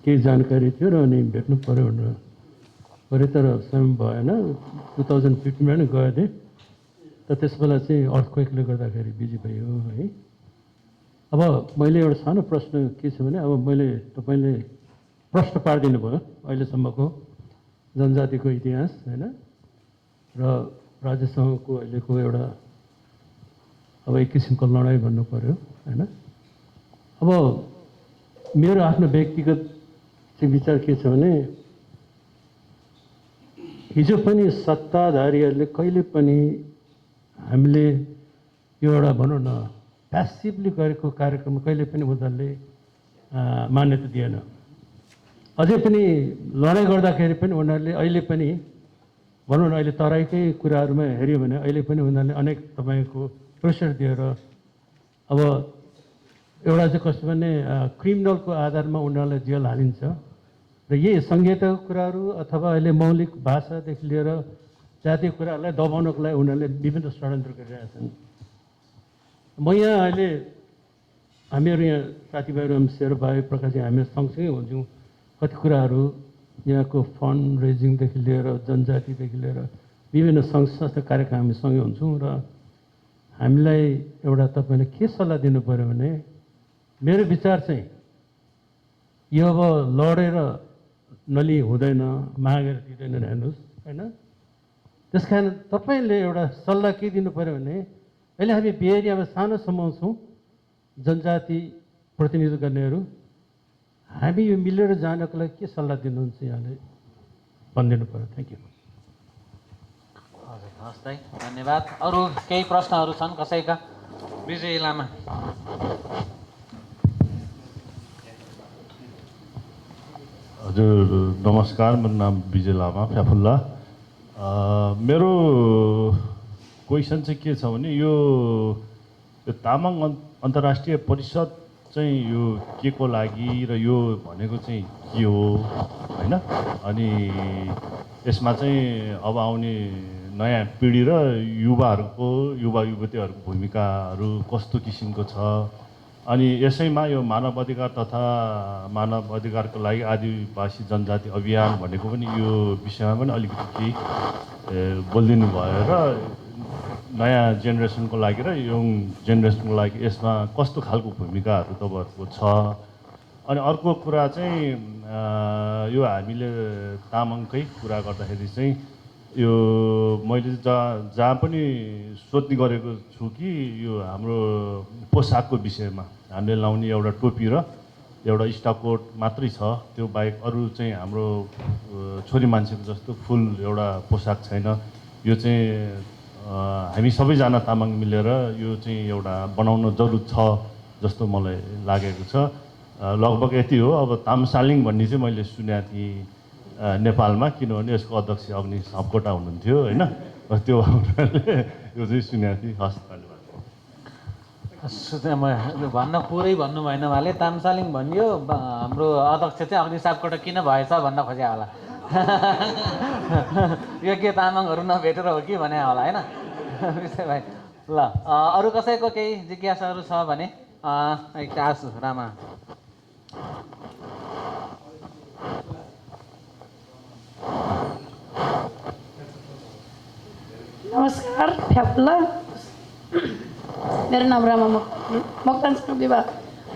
केही जानकारी थियो र अनि भेट्नु पऱ्यो भनेर गरेँ, तर समय भएन। 2015मा नै गएको थिएँ, त त्यस बेला चाहिँ अर्थक्वेकले गर्दाखेरि बिजी भयो है। अब मैले एउटा सानो प्रश्न के छ भने, अब मैले तपाईँले प्रश्न पारिदिनु भयो अहिलेसम्मको जनजातिको इतिहास होइन र राज्यसँगको अहिलेको एउटा अब एक किसिमको लडाइँ भन्नु पऱ्यो होइन। अब मेरो आफ्नो व्यक्तिगत चाहिँ विचार के छ भने, हिजो पनि सत्ताधारीहरूले कहिले पनि हामीले यो एउटा भनौँ न प्यासिभली गरेको कार्यक्रम कहिले पनि उनीहरूले मान्यता दिएन। अझै पनि लडाइँ गर्दाखेरि पनि उनीहरूले अहिले पनि भनौँ न अहिले तराईकै कुराहरूमा हेऱ्यो भने अहिले पनि उनीहरूले अनेक तपाईँको प्रेसर दिएर अब एउटा चाहिँ कस्तो भने क्रिमिनलको आधारमा उनीहरूलाई जेल हालिन्छ र यही संहिताको कुराहरू अथवा अहिले मौलिक भाषादेखि लिएर जातीय कुराहरूलाई दबाउनको लागि उनीहरूले विभिन्न षड्यन्त्र गरिरहेका छन्। म यहाँ अहिले हामीहरू यहाँ साथीभाइहरू शेरबहादुर प्रकाशजी हामी सँगसँगै हुन्छौँ। कति कुराहरू यहाँको फन्ड रेजिङदेखि लिएर जनजातिदेखि लिएर विभिन्न सङ्घ संस्था कार्यक्रम हामी सँगै हुन्छौँ र हामीलाई एउटा तपाईँले के सल्लाह दिनु पऱ्यो भने, मेरो विचार चाहिँ यो अब लडेर नलिई हुँदैन, मागेर दिँदैन हेर्नुहोस् होइन। त्यस कारण तपाईँले एउटा सल्लाह के दिनु पऱ्यो भने, अहिले हामी बे एरियामा सानो समूह छौँ जनजाति प्रतिनिधित्व गर्नेहरू, हामी यो मिलेर जानको लागि के सल्लाह दिनुहुन्छ यहाँले भनिदिनु पऱ्यो। Thank you. हजुर, हस् दाई, धन्यवाद। अरू केही प्रश्नहरू छन् कसैका? विजय लामा। हजुर नमस्कार, मेरो नाम विजय लामा फ्याफुल्ला। मेरो क्वेसन चाहिँ के छ भने यो तामाङ अन्तर्राष्ट्रिय परिषद चाहिँ यो के को लागि र यो भनेको चाहिँ के हो होइन, अनि यसमा चाहिँ अब आउने नयाँ पिँढी र युवा युवतीहरूको भूमिकाहरू कस्तो किसिमको छ, अनि यसैमा यो मानव अधिकार तथा मानव अधिकारको लागि आदिवासी जनजाति अभियान भनेको पनि यो विषयमा पनि अलिकति केही बोलिदिनु भयो र नयाँ जेनेरेसनको लागि र यङ जेनेरेसनको लागि यसमा कस्तो खालको भूमिकाहरू तपाईँहरूको छ। अनि अर्को कुरा चाहिँ यो हामीले तामाङकै कुरा गर्दाखेरि चाहिँ यो मैले जहाँ पनि सोध्ने गरेको छु कि यो हाम्रो पोसाकको विषयमा हामीले लाउने एउटा टोपी र एउटा स्टकोट मात्रै छ, त्यो बाहेक अरू चाहिँ हाम्रो छोरी मान्छेको जस्तो फुल एउटा पोसाक छैन। यो चाहिँ हामी सबैजना तामाङ मिलेर यो चाहिँ एउटा बनाउन जरुरत छ जस्तो मलाई लागेको छ। लगभग यति हो। अब तामसालिङ भन्ने चाहिँ मैले सुनेको थिएँ नेपालमा, किनभने यसको अध्यक्ष अग्नि सापकोटा हुनुहुन्थ्यो होइन, त्यो यो चाहिँ सुनेको थिएँ। हस्, धन्यवाद। भन्न पुरै भन्नु भएन उहाँले, तामसालिङ भनियो, हाम्रो अध्यक्ष चाहिँ अग्नि सापकोटा किन भएछ भन्न खोज्या होला। यो के तामाङहरू नभेटेर हो कि भने होला होइन विषय भाइ। ल अरू कसैको केही जिज्ञासाहरू छ भने आसु रामा। नमस्कार फ्याफुल्ला, मेरो नाम रामा मोक्तानसँग विवाह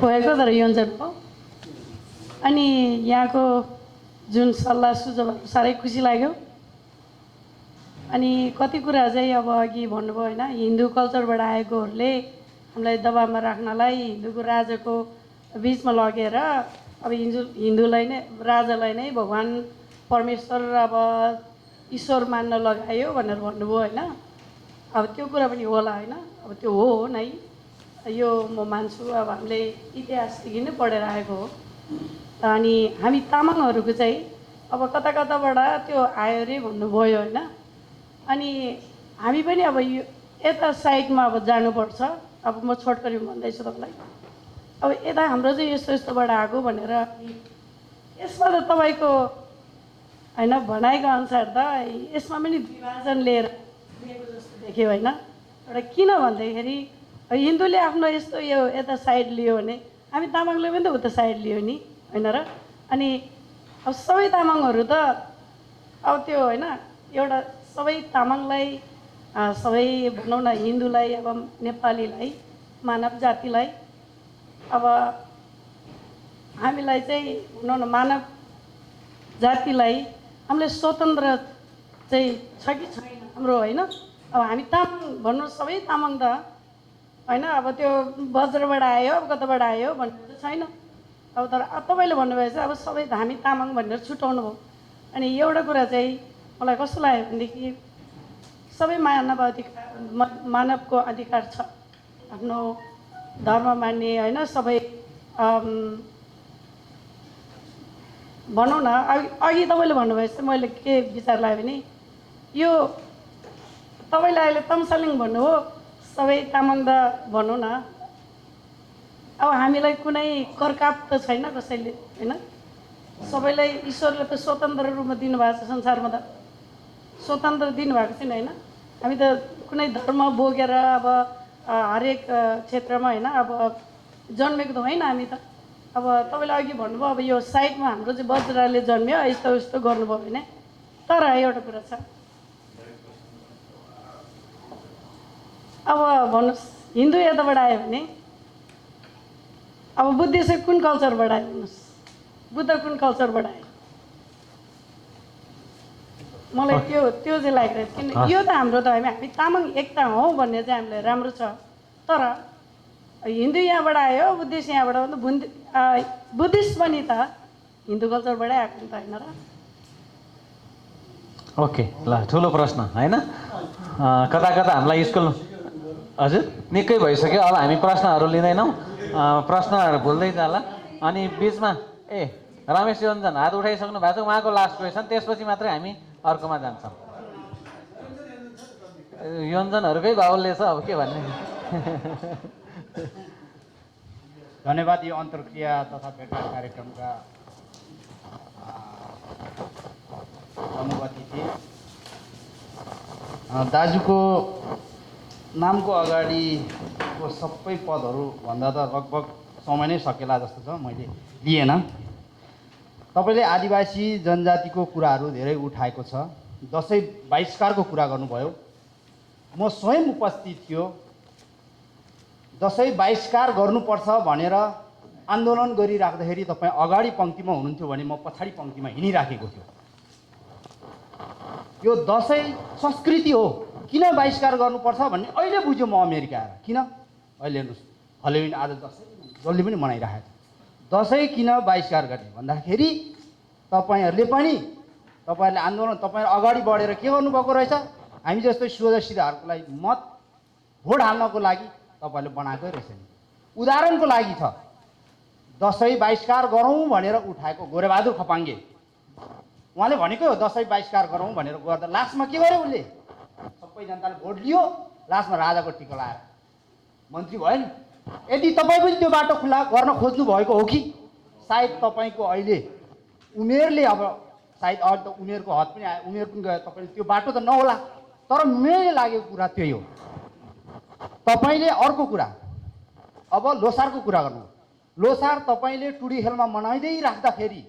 भएको तर योन्जन हो। अनि यहाँको जुन सल्लाह सुझावहरू साह्रै खुसी लाग्यो। अनि कति कुरा चाहिँ अब अघि भन्नुभयो होइन, हिन्दू कल्चरबाट आएकोहरूले हामीलाई दबाबमा राख्नलाई हिन्दूको राजाको बिचमा लगेर अब हिन्दूलाई नै राजालाई नै भगवान् परमेश्वर अब ईश्वर मान्न लगायो भनेर भन्नुभयो होइन। अब त्यो कुरा पनि होला होइन, अब त्यो हो नै, यो म मान्छु। अब हामीले इतिहासदेखि नै पढेर आएको हो। अनि हामी तामाङहरूको चाहिँ अब कता कताबाट त्यो आयो अरे भन्नुभयो होइन। अनि हामी पनि अब यो यता साइडमा अब जानुपर्छ। अब म छोटकरी भन्दैछु तपाईँलाई, अब यता हाम्रो चाहिँ यस्तो यस्तोबाट आएको भनेर। यसमा त तपाईँको होइन भनाइको अनुसार त यसमा पनि विभाजन लिएर दिएको जस्तो देख्यो होइन। एउटा किन भन्दाखेरि हिन्दूले आफ्नो यस्तो यो यता साइड लियो भने हामी तामाङले पनि त उता साइड लियो नि होइन र। अनि अब सबै तामाङहरू त अब त्यो होइन, एउटा सबै तामाङलाई सबै भनौँ न हिन्दूलाई अब नेपालीलाई मानव जातिलाई अब हामीलाई चाहिँ भनौँ न मानव जातिलाई हामीले स्वतन्त्र चाहिँ छ कि छैन हाम्रो होइन। अब हामी तामाङ भन्नु सबै तामाङ त होइन, अब त्यो बज्रबाट आयो अब कताबाट आयो भन्ने त छैन। अब तर तपाईँले भन्नुभयो चाहिँ अब सबै हामी तामाङ भनेर छुट्याउनु भयो। अनि एउटा कुरा चाहिँ मलाई कस्तो लाग्यो भनेदेखि सबै मानवको अधिकार छ आफ्नो धर्म मान्ने होइन। सबै भनौँ न अघि तपाईँले भन्नुभयो चाहिँ मैले के विचार लाग्यो भने यो तपाईँले अहिले तामसालिङ भन्नुभयो, सबै तामाङ त भनौँ न अब हामीलाई कुनै करकाप त छैन कसैले होइन। सबैलाई ईश्वरले त स्वतन्त्र रूपमा दिनुभएको छ, संसारमा त स्वतन्त्र दिनुभएको छैन होइन। हामी त कुनै धर्म बोकेर अब हरेक क्षेत्रमा होइन अब जन्मेको त होइन हामी त। अब तपाईँले अघि भन्नुभयो अब यो साइडमा हाम्रो चाहिँ बज्राले जन्मियो यस्तो यस्तो गर्नुभयो भने। तर एउटा कुरा छ, अब भन्नुहोस् हिन्दू यताबाट आयो भने अब बुद्ध चाहिँ कुन कल्चरबाट आयो भन्नुहोस्, बुद्ध कुन कल्चरबाट आयो? मलाई त्यो चाहिँ लागिरहेको किन यो त हाम्रो त हामी तामाङ एकता हौँ भन्ने चाहिँ हामीलाई राम्रो छ। तर हिन्दू यहाँबाट आयो, बुद्धिस्ट यहाँबाट बुद्धिस्ट पनि त हिन्दू कल्चरबाटै आएको नि त होइन र। ओके ल, ठुलो प्रश्न होइन। कता कता हामीलाई स्कुल हजुर निकै भइसक्यो। अब हामी प्रश्नहरू लिँदैनौँ, प्रश्नहरू भुल्दै जाला। अनि बिचमा रमेश योन्जन हात उठाइसक्नु भएको छ, उहाँको लास्ट क्वेसन, त्यसपछि मात्रै हामी अर्कोमा जान्छौँ। योन्जनहरूकै बाहुल्य छ, अब के भन्ने। धन्यवाद यो अन्तर्क्रिया तथा भेटघाट कार्यक्रमका प्रमुख अतिथि। दाजुको नामको अगाडिको सबै पदहरू भन्दा त लगभग समय नै सकेला जस्तो छ, मैले लिएन। तपाईँले आदिवासी जनजातिको कुराहरू धेरै उठाएको छ, दसैँ बहिष्कारको कुरा गर्नुभयो। म स्वयं उपस्थित थियो। दसैँ बहिष्कार गर्नुपर्छ भनेर आन्दोलन गरिराख्दाखेरि तपाईँ अगाडि पङ्क्तिमा हुनुहुन्थ्यो भने म पछाडि पङ्क्तिमा हिँडिराखेको थियो। यो दसैँ संस्कृति हो, किन बहिष्कार गर्नुपर्छ भन्ने अहिले बुझ्यो म अमेरिका आएर। किन अहिले हेर्नुहोस्, हलोविन आज दसैँ जसले पनि मनाइरहेको छ। दसैँ किन बहिष्कार गर्ने भन्दाखेरि तपाईँहरूले पनि तपाईँहरूले आन्दोलन तपाईँहरू अगाडि बढेर के गर्नुभएको रहेछ, हामी जस्तै सोझासिधाहरूको लागि मत भोट हाल्नको लागि तपाईँहरूले बनाएकै रहेछ नि। उदाहरणको लागि छ, दसैँ बहिष्कार गरौँ भनेर उठाएको गोरेबहादुर खपाङ्गे, उहाँले भनेकै हो दसैँ बहिष्कार गरौँ भनेर गर्दा लास्टमा के गर्यो उसले, सबै जनताले भोट लियो, लास्टमा राजाको टिका लाएर मन्त्री भयो नि। यदि तपाईँ पनि त्यो बाटो खुला गर्न खोज्नु भएको हो कि सायद तपाईँको अहिले उमेरले, अब सायद अहिले त उमेरको हद पनि आयो, उमेर पनि गयो, तपाईँले त्यो बाटो त नहोला। तर मैले लागेको कुरा त्यही हो। तपाईँले अर्को कुरा, अब लोसारको कुरा गर्नु। लोसार तपाईँले टुडी खेलमा मनाइँदै राख्दाखेरि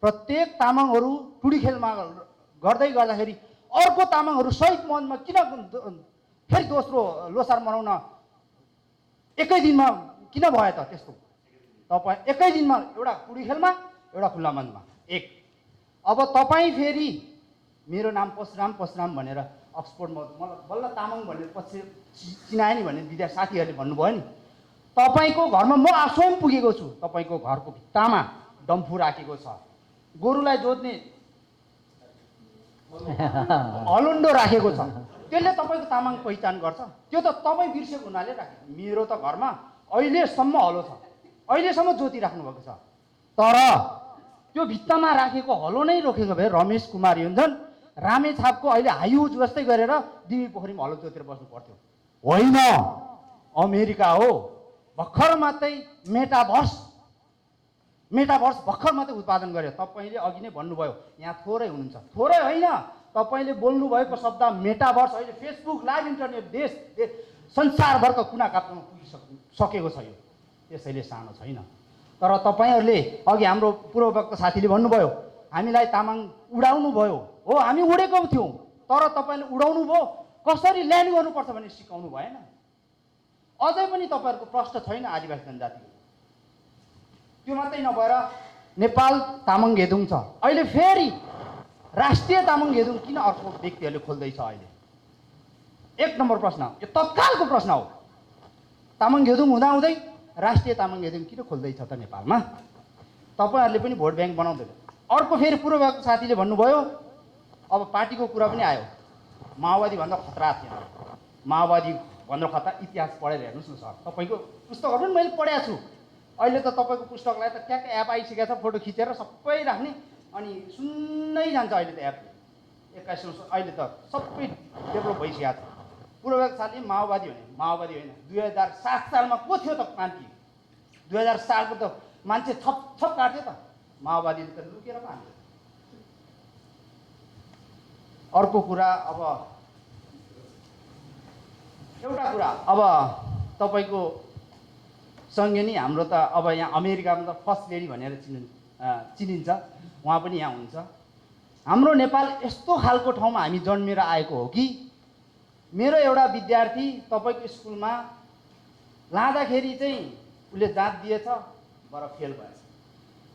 प्रत्येक तामाङहरू टुडी खेलमा गर्दै गर्दाखेरि अर्को तामाङहरू सहित मनमा किन फेरि दोस्रो लोसार मनाउन एकै दिनमा किन भयो त त्यस्तो? तपाईँ एकै दिनमा एउटा टुडी खेलमा एउटा खुल्ला मञ्चमा एक। अब तपाईँ फेरि मेरो नाम परशुराम भनेर अक्सफोर्डमा मलाई बल्ल तामाङ भनेर पछि चिनाए नि भने विद्या साथीहरूले भन्नुभयो नि। तपाईँको घरमा म स्वयं पुगेको छु, तपाईँको घरको भित्तामा डम्फु राखेको छ, गोरुलाई जोत्ने हलुन्डो राखेको छ, त्यसले तपाईँको तामाङ पहिचान गर्छ। त्यो त तपाईँ बिर्सेको हुनाले राखेको। मेरो त घरमा अहिलेसम्म हलो छ, अहिलेसम्म ज्योति राख्नुभएको छ। तर त्यो भित्तामा राखेको हलो नै रोकेको भए रमेश कुमार योन्जन रामेछापको अहिले हाइहुज जस्तै गरेर दिवी पोखरीमा हलो जोतेर बस्नु पर्थ्यो। होइन, अमेरिका हो, भर्खर मात्रै मेटाभर्स भर्खर मात्रै उत्पादन गर्यो। तपाईँले अघि नै भन्नुभयो, यहाँ थोरै हुनुहुन्छ, थोरै होइन, तपाईँले बोल्नुभएको शब्द मेटाभर्स अहिले फेसबुक लाइभ इन्टरनेट देश संसारभरको कुना काप्चामा पुगिसकेको छ। यो त्यसैले सानो छैन। तर तपाईँहरूले अघि हाम्रो पूर्ववक्ता साथीले भन्नुभयो हामीलाई तामाङ उडाउनु भयो, हो हामी उडेको थियौँ, तर तपाईँले उडाउनु भयो, कसरी ल्यान्ड गर्नुपर्छ भने सिकाउनु भएन। अझै पनि तपाईँहरूको प्रश्न छैन आदिवासी जनजातिको। त्यो मात्रै नभएर नेपाल तामाङ घेदुङ छ, अहिले फेरि राष्ट्रिय तामाङ घेदुङ किन अर्को व्यक्तिहरूले खोल्दैछ अहिले? एक नम्बर प्रश्न, यो तत्कालको प्रश्न हो। तामाङ घेदुङ हुँदाहुँदै राष्ट्रिय तामाङ घेदुङ किन खोल्दैछ त नेपालमा? तपाईँहरूले पनि भोट ब्याङ्क बनाउँदैन। अर्को फेरि पूर्वको साथीले भन्नुभयो, अब पार्टीको कुरा पनि आयो, माओवादी भन्दा खतरा थिएन। माओवादी भन्दा खतरा इतिहास पढेर हेर्नुहोस् न सर, तपाईँको पुस्तकहरू पनि मैले पढेको छु। अहिले त तपाईँको पुस्तकलाई त ट्याक्क एप आइसकेको छ, फोटो खिचेर सबै राख्ने, अनि सुन्नै जान्छ अहिले त एपले। 21औं अहिले त सबै डेभलप भइसकेको छ। पूर्वको साथी माओवादी होइन, माओवादी होइन, 2007 सालमा को थियो त क्रान्ति? 2000 सालको त मान्छे छप काट्थ्यो त, माओवादीले त लुकेर पो हान्थ्यो। अर्को कुरा, अब एउटा कुरा, अब तपाईँको सँगै नि हाम्रो त अब यहाँ अमेरिकामा त फर्स्ट लेडी भनेर चिनिन्छ, उहाँ पनि यहाँ हुन्छ। हाम्रो नेपाल यस्तो खालको ठाउँमा हामी जन्मेर आएको हो कि मेरो एउटा विद्यार्थी तपाईँको स्कुलमा लाँदाखेरि चाहिँ उसले जाँच दिएछ, बर फेल भएछ।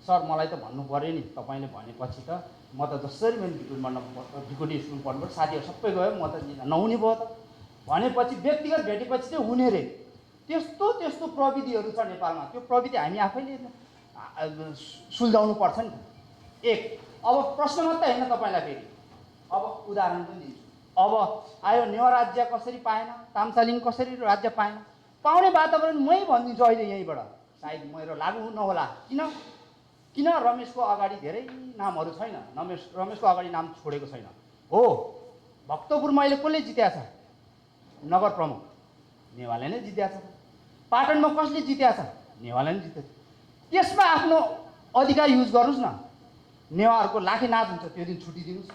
सर मलाई त भन्नु पऱ्यो नि, तपाईँले भनेपछि त म त जसरी मैले ढिकुटी स्कुल पढ्नु पर्यो, साथीहरू सबै गयो, म त नहुने भयो त भनेपछि व्यक्तिगत भेटेपछि चाहिँ हुने रे। त्यस्तो त्यस्तो प्रविधिहरू छ नेपालमा, त्यो प्रविधि हामी आफैले सुल्झाउनु पर्छ नि। एक, अब प्रश्न मात्रै होइन तपाईँलाई, फेरि अब उदाहरण पनि दिन्छु। अब आयो नेवा राज्य कसरी पाएन, तामसालिङ कसरी राज्य पाएन, पाउने वातावरण मै भनिदिन्छु अहिले यहीँबाट, सायद मेरो लागु नहोला। किन किन रमेशको अगाडि धेरै नामहरू छैन, रमेशको अगाडि नाम छोडेको छैन? हो, भक्तपुरमा अहिले कसले जित्या छ? नगर प्रमुख नेवारले नै जित्या छ। पाटनमा कसले जित्या छ? नेवारले नै जित्या छ। त्यसमा आफ्नो अधिकार युज गर्नुहोस् न। नेवारहरूको लाखे नाच हुन्छ, त्यो दिन छुट्टी दिनुहोस्।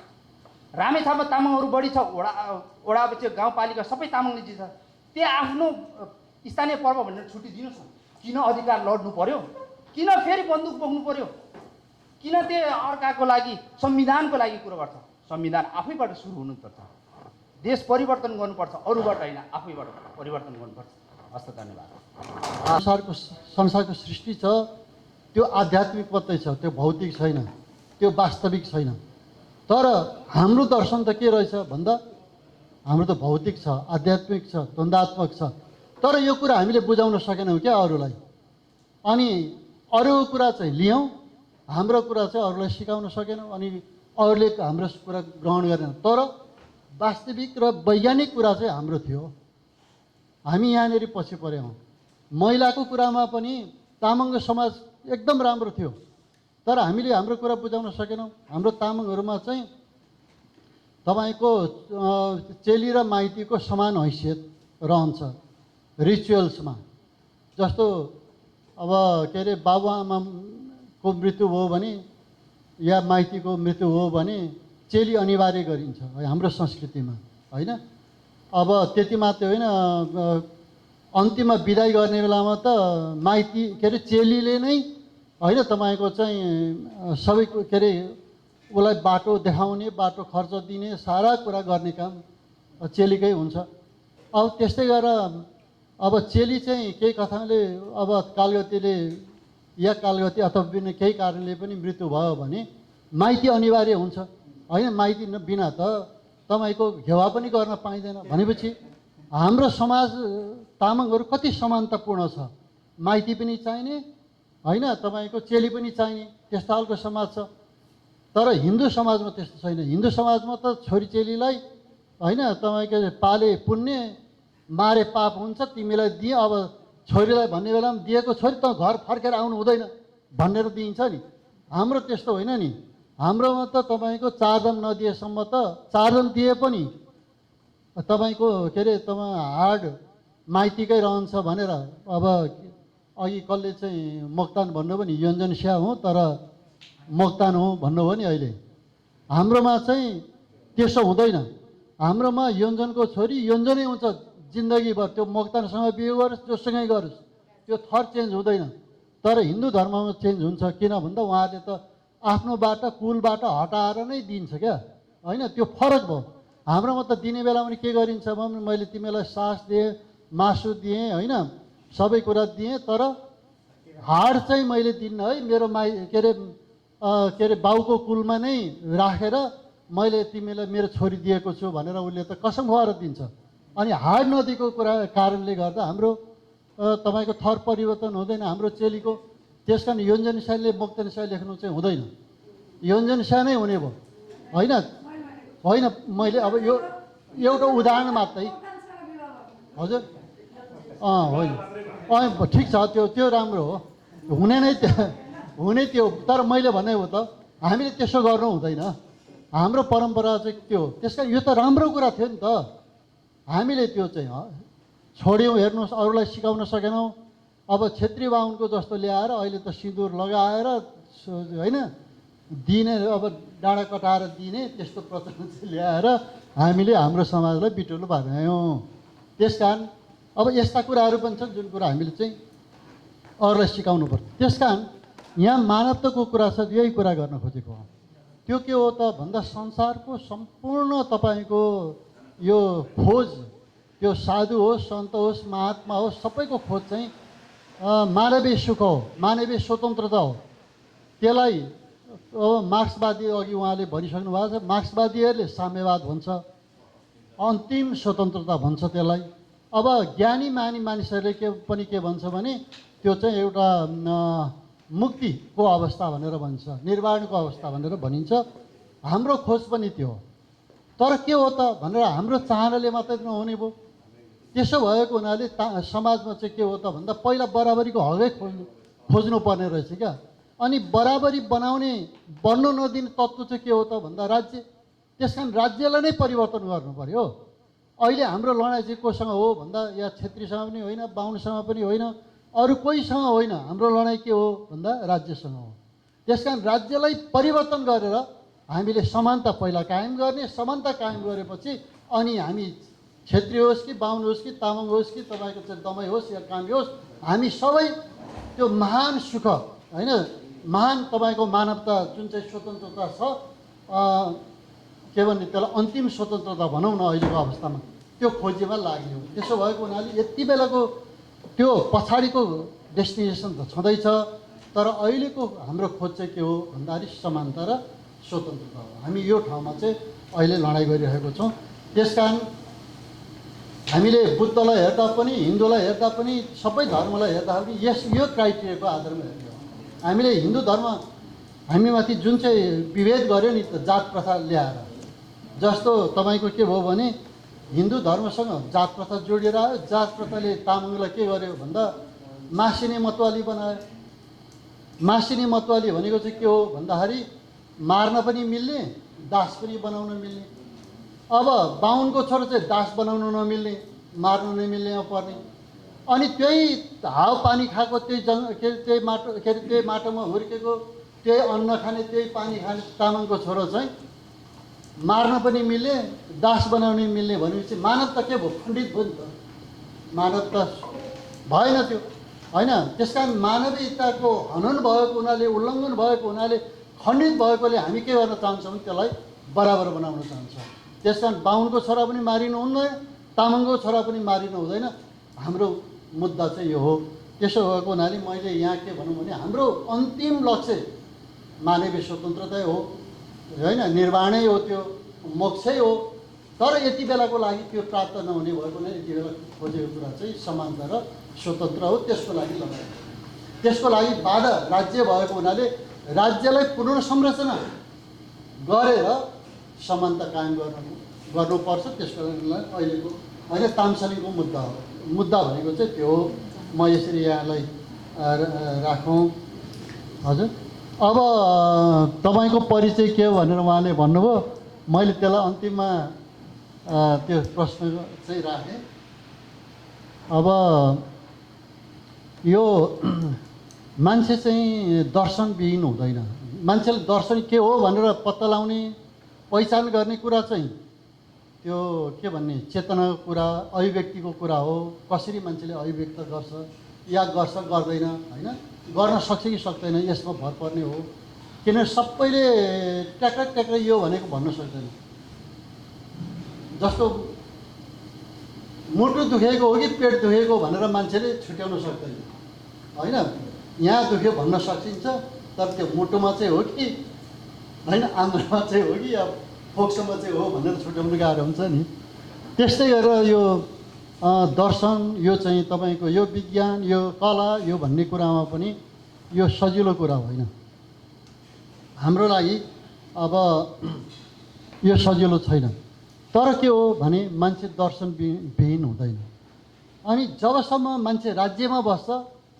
रामेछापमा तामाङहरू बढी छ, वडा चाहिँ गाउँपालिका सबै तामाङले जित्छ, त्यहाँ आफ्नो स्थानीय पर्व भनेर छुट्टी दिनुहोस् न। किन अधिकार लड्नु पर्यो? किन फेरि बन्दुक बोक्नु पर्यो? किन त्यो अर्काको लागि, संविधानको लागि कुरो गर्छ? संविधान आफैबाट सुरु हुनुपर्छ। देश परिवर्तन गर्नुपर्छ, अरूबाट होइन, आफैबाट परिवर्तन गर्नुपर्छ। हस्त, धन्यवाद। संसारको सृष्टि छ, त्यो आध्यात्मिक मात्रै छ, त्यो भौतिक छैन, त्यो वास्तविक छैन। तर हाम्रो दर्शन त के रहेछ भन्दा हाम्रो त भौतिक छ, आध्यात्मिक छ, द्वन्द्वात्मक छ। तर यो कुरा हामीले बुझाउन सकेनौँ क्या अरूलाई। अनि अरूको कुरा चाहिँ लियौँ, हाम्रो कुरा चाहिँ अरूलाई सिकाउन सकेनौँ, अनि अरूले हाम्रो कुरा ग्रहण गरेन। तर वास्तविक र वैज्ञानिक कुरा चाहिँ हाम्रो थियो। हामी यहाँनिर पछि पऱ्यौँ। महिलाको कुरामा पनि तामाङको समाज एकदम राम्रो थियो, तर हामीले हाम्रो कुरा बुझाउन सकेनौँ। हाम्रो तामाङहरूमा चाहिँ तपाईँको चेली र माइतीको समान हैसियत रहन्छ रिचुअल्समा। जस्तो अब के अरे बाबुआमाको मृत्यु भयो भने या माइतीको मृत्यु हो भने चेली अनिवार्य गरिन्छ हाम्रो संस्कृतिमा, होइन? अब त्यति मात्रै होइन, अन्तिममा बिदाई गर्ने बेलामा त माइती के अरे चेलीले नै होइन तपाईँको चाहिँ सबै के अरे उसलाई बाटो देखाउने, बाटो खर्च दिने, सारा कुरा गर्ने काम चेलीकै हुन्छ। अब त्यस्तै गरेर अब चेली चाहिँ केही कथाले अब कालगतीले या कालगती अथवा केही कारणले पनि मृत्यु भयो भने माइती अनिवार्य हुन्छ, होइन? माइती बिना त तपाईँको घेवा पनि गर्न पाइँदैन। भनेपछि हाम्रो समाज तामाङहरू कति समानतापूर्ण छ। माइती पनि चाहिने, होइन? तपाईँको चेली पनि चाहिने, त्यस्तो खालको समाज छ। तर हिन्दू समाजमा त्यस्तो छैन। हिन्दू समाजमा त छोरी चेलीलाई होइन तपाईँको पाले पुण्य, मारे पाप हुन्छ, तिमीलाई दिए, अब छोरीलाई भन्ने बेलामा दिएको छोरी त घर फर्केर आउनु हुँदैन भनेर दिइन्छ नि। हाम्रो त्यस्तो होइन नि। हाम्रोमा त तपाईँको चारदाम नदिएसम्म त, चारदाम दिए पनि तपाईँको के अरे तपाईँ हार्ड माइतीकै रहन्छ भनेर। अब अघि कसले चाहिँ मोक्तान भन्नुभयो नि, योन्जन स्या हो तर मोक्तान हो भन्नुभयो नि। अहिले हाम्रोमा चाहिँ त्यसो हुँदैन। हाम्रोमा योन्जनको छोरी योन्जनै हुन्छ जिन्दगीभर, त्यो मोक्तानसँग बिहे गरोस्, जोसँगै गरोस्, त्यो थर चेन्ज हुँदैन। तर हिन्दू धर्ममा चेन्ज हुन्छ। किन भन्दा उहाँहरूले त आफ्नोबाट कुलबाट हटाएर नै दिन्छ क्या, होइन? त्यो फरक भयो। हाम्रोमा त दिने बेलामा पनि के गरिन्छ भने मैले तिमीलाई सास दिएँ, मासु दिएँ, होइन, सबै कुरा दिएँ, तर हाड चाहिँ मैले दिन्न है, मेरो के अरे बाउको कुलमा नै राखेर मैले तिमीलाई मेरो छोरी दिएको छु भनेर उसले त कसम खुवाएर दिन्छ। अनि हाड नदिएको कुरा कारणले गर्दा हाम्रो तपाईँको थर परिवर्तन हुँदैन हाम्रो चेलीको। त्यस कारण योन्जन स्याले मोक्तान स्या लेख्नु चाहिँ हुँदैन, योन्जन स्या नै हुने भयो, होइन? होइन, मैले अब यो एउटा उदाहरण मात्रै। हजुर, होइन, ठिक छ, त्यो राम्रो हो, हुने नै हुने त्यो। तर मैले भने हो त हामीले त्यसो गर्नु हुँदैन। हाम्रो परम्परा चाहिँ त्यो हो। त्यस कारण यो त राम्रो कुरा थियो नि त। हामीले त्यो चाहिँ छोड्यौँ। हेर्नुहोस्, अरूलाई सिकाउन सकेनौँ। अब छेत्री बाहुनको जस्तो ल्याएर अहिले त सिन्दुर लगाएर होइन दिने, अब डाँडा कटाएर दिने, त्यस्तो प्रचलन चाहिँ ल्याएर हामीले हाम्रो समाजलाई बिटुलो बनायौँ। त्यस कारण अब यस्ता कुराहरू पनि छन् जुन कुरा हामीले चाहिँ अरूलाई सिकाउनु पर्छ। त्यस कारण यहाँ मानवताको कुरा छ, यही कुरा गर्न खोजेको हो। त्यो के हो त भन्दा संसारको सम्पूर्ण तपाईँको यो खोज, त्यो साधु होस्, सन्त होस्, महात्मा होस्, सबैको खोज चाहिँ मानवीय सुख हो, मानवीय स्वतन्त्रता हो। त्यसलाई मार्क्सवादी अघि उहाँले भनिसक्नु भएको छ, मार्क्सवादीहरूले साम्यवाद भन्छ, अन्तिम स्वतन्त्रता भन्छ त्यसलाई। अब ज्ञानी मानिसहरूले के भन्छ भने त्यो चाहिँ एउटा मुक्तिको अवस्था भनेर भन्छ, निर्वाणको अवस्था भनेर भनिन्छ। हाम्रो खोज पनि त्यो हो। तर के हो त भनेर हाम्रो चाहनाले मात्रै नहुने भयो। त्यसो भएको हुनाले समाजमा चाहिँ के हो त भन्दा पहिला बराबरीको हकै खोज्नु पर्ने रहेछ क्या। अनि बराबरी बनाउने बन्न नदिने तत्त्व चाहिँ के हो त भन्दा राज्य। त्यस कारण राज्यलाई नै परिवर्तन गर्नु पर्यो। अहिले हाम्रो लडाइँ चाहिँ कोसँग हो भन्दा या छेत्रीसँग पनि होइन, बाहुनसँग पनि होइन, अरू कोहीसँग होइन। हाम्रो लडाइँ के हो भन्दा राज्यसँग हो। त्यस कारण राज्यलाई परिवर्तन गरेर हामीले समानता पहिला कायम गर्ने, समानता कायम गरेपछि अनि हामी छेत्री होस् कि बाहुन होस् कि तामाङ होस् कि तपाईँको चाहिँ दमाई होस् या कामी होस्, हामी सबै त्यो महान सुख होइन, महान तपाईँको मानवता जुन चाहिँ स्वतन्त्रता छ, के भन्ने त्यसलाई अन्तिम स्वतन्त्रता भनौँ न अहिलेको अवस्थामा, त्यो खोजीमा लाग्ने हो। त्यसो भएको हुनाले यति बेलाको त्यो पछाडिको डेस्टिनेसन त छँदैछ, तर अहिलेको हाम्रो खोज चाहिँ के हो भन्दाखेरि समानता र स्वतन्त्रता हो। हामी यो ठाउँमा चाहिँ अहिले लडाइँ गरिरहेको छौँ। त्यस कारण हामीले बुद्धलाई हेर्दा पनि, हिन्दूलाई हेर्दा पनि, सबै धर्मलाई हेर्दा पनि यो क्राइटेरियाको आधारमा हेर्ने हो। हामीले हिन्दू धर्म हामीमाथि जुन चाहिँ विभेद गर्यो नि त जात प्रथा ल्याएर, जस्तो तपाईँको के भयो भने हिन्दू धर्मसँग जात प्रथा जोडिएर आयो। जात प्रथाले तामाङलाई के गर्यो भन्दा मासिने मतवाली बनायो। मासिने मतवाली भनेको चाहिँ के हो भन्दाखेरि मार्न पनि मिल्ने, दास पनि बनाउन मिल्ने। अब बाहुनको छोरो चाहिँ दास बनाउन नमिल्ने, मार्न नमिल्ने पर्ने। अनि त्यही हावापानी खाएको, त्यही माटो त्यही माटोमा हुर्केको, त्यही अन्न खाने, त्यही पानी खाने तामाङको छोरो चाहिँ मार्न पनि मिल्ने, दास बनाउन मिल्ने भनेपछि मानव त के भयो, खण्डित भयो नि त। मानव त भएन त्यो होइन। त्यस कारण मानवीयताको हनन भएको हुनाले, उल्लङ्घन भएको हुनाले, खण्डित भएकोले हामी के गर्न चाहन्छौँ भने त्यसलाई बराबर बनाउन चाहन्छौँ। त्यस कारण बाहुनको छोरा पनि मारिनु हुँदैन, तामाङको छोरा पनि मारिनु हुँदैन। हाम्रो मुद्दा चाहिँ यो हो। त्यसो भएको हुनाले मैले यहाँ के भनौँ भने हाम्रो अन्तिम लक्ष्य मानवीय स्वतन्त्रता हो होइन, निर्वाणै हो, त्यो मोक्षै हो। तर यति बेलाको लागि त्यो प्राप्त नहुने भएको नै यति बेला खोजेको कुरा चाहिँ समानता र स्वतन्त्र हो। त्यसको लागि लडाइँ, त्यसको लागि बाधा राज्य भएको हुनाले राज्यलाई पुनर्संरचना गरेर समानता कायम गर्नुपर्छ। त्यसको लागि अहिलेको होइन तामसालीको मुद्दा हो। मुद्दा भनेको चाहिँ त्यो हो। म यसरी यहाँलाई राखौँ। हजुर, अब तपाईँको परिचय के हो भनेर उहाँले भन्नुभयो, मैले त्यसलाई अन्तिममा त्यो प्रश्न चाहिँ राखेँ। अब यो मान्छे चाहिँ दर्शनविहीन हुँदैन। मान्छेले दर्शन के हो भनेर पत्ता लगाउने, पहिचान गर्ने कुरा चाहिँ त्यो के भन्ने चेतनाको कुरा, अभिव्यक्तिको कुरा हो। कसरी मान्छेले अभिव्यक्त गर्छ या गर्छ गर्दैन होइन, गर्न सक्छ कि सक्दैन, यसमा भर पर्ने हो। किनभने सबैले ट्याक्रै यो भनेको भन्न सक्दैन। जस्तो मुटु दुखेको हो कि पेट दुखेको भनेर मान्छेले छुट्याउन सक्दैन होइन। यहाँ दुख्यो भन्न सकिन्छ, तर त्यो मुटुमा चाहिँ हो कि होइन, आन्द्रामा चाहिँ हो कि या फोक्सोमा चाहिँ हो भनेर छुट्याउनु गाह्रो हुन्छ नि। त्यस्तै गरेर यो दर्शन, यो चाहिँ तपाईँको यो विज्ञान, यो कला, यो भन्ने कुरामा पनि यो सजिलो कुरा होइन हाम्रो लागि। अब यो सजिलो छैन। तर के हो भने मान्छे दर्शनविहीन हुँदैन। अनि जबसम्म मान्छे राज्यमा बस्छ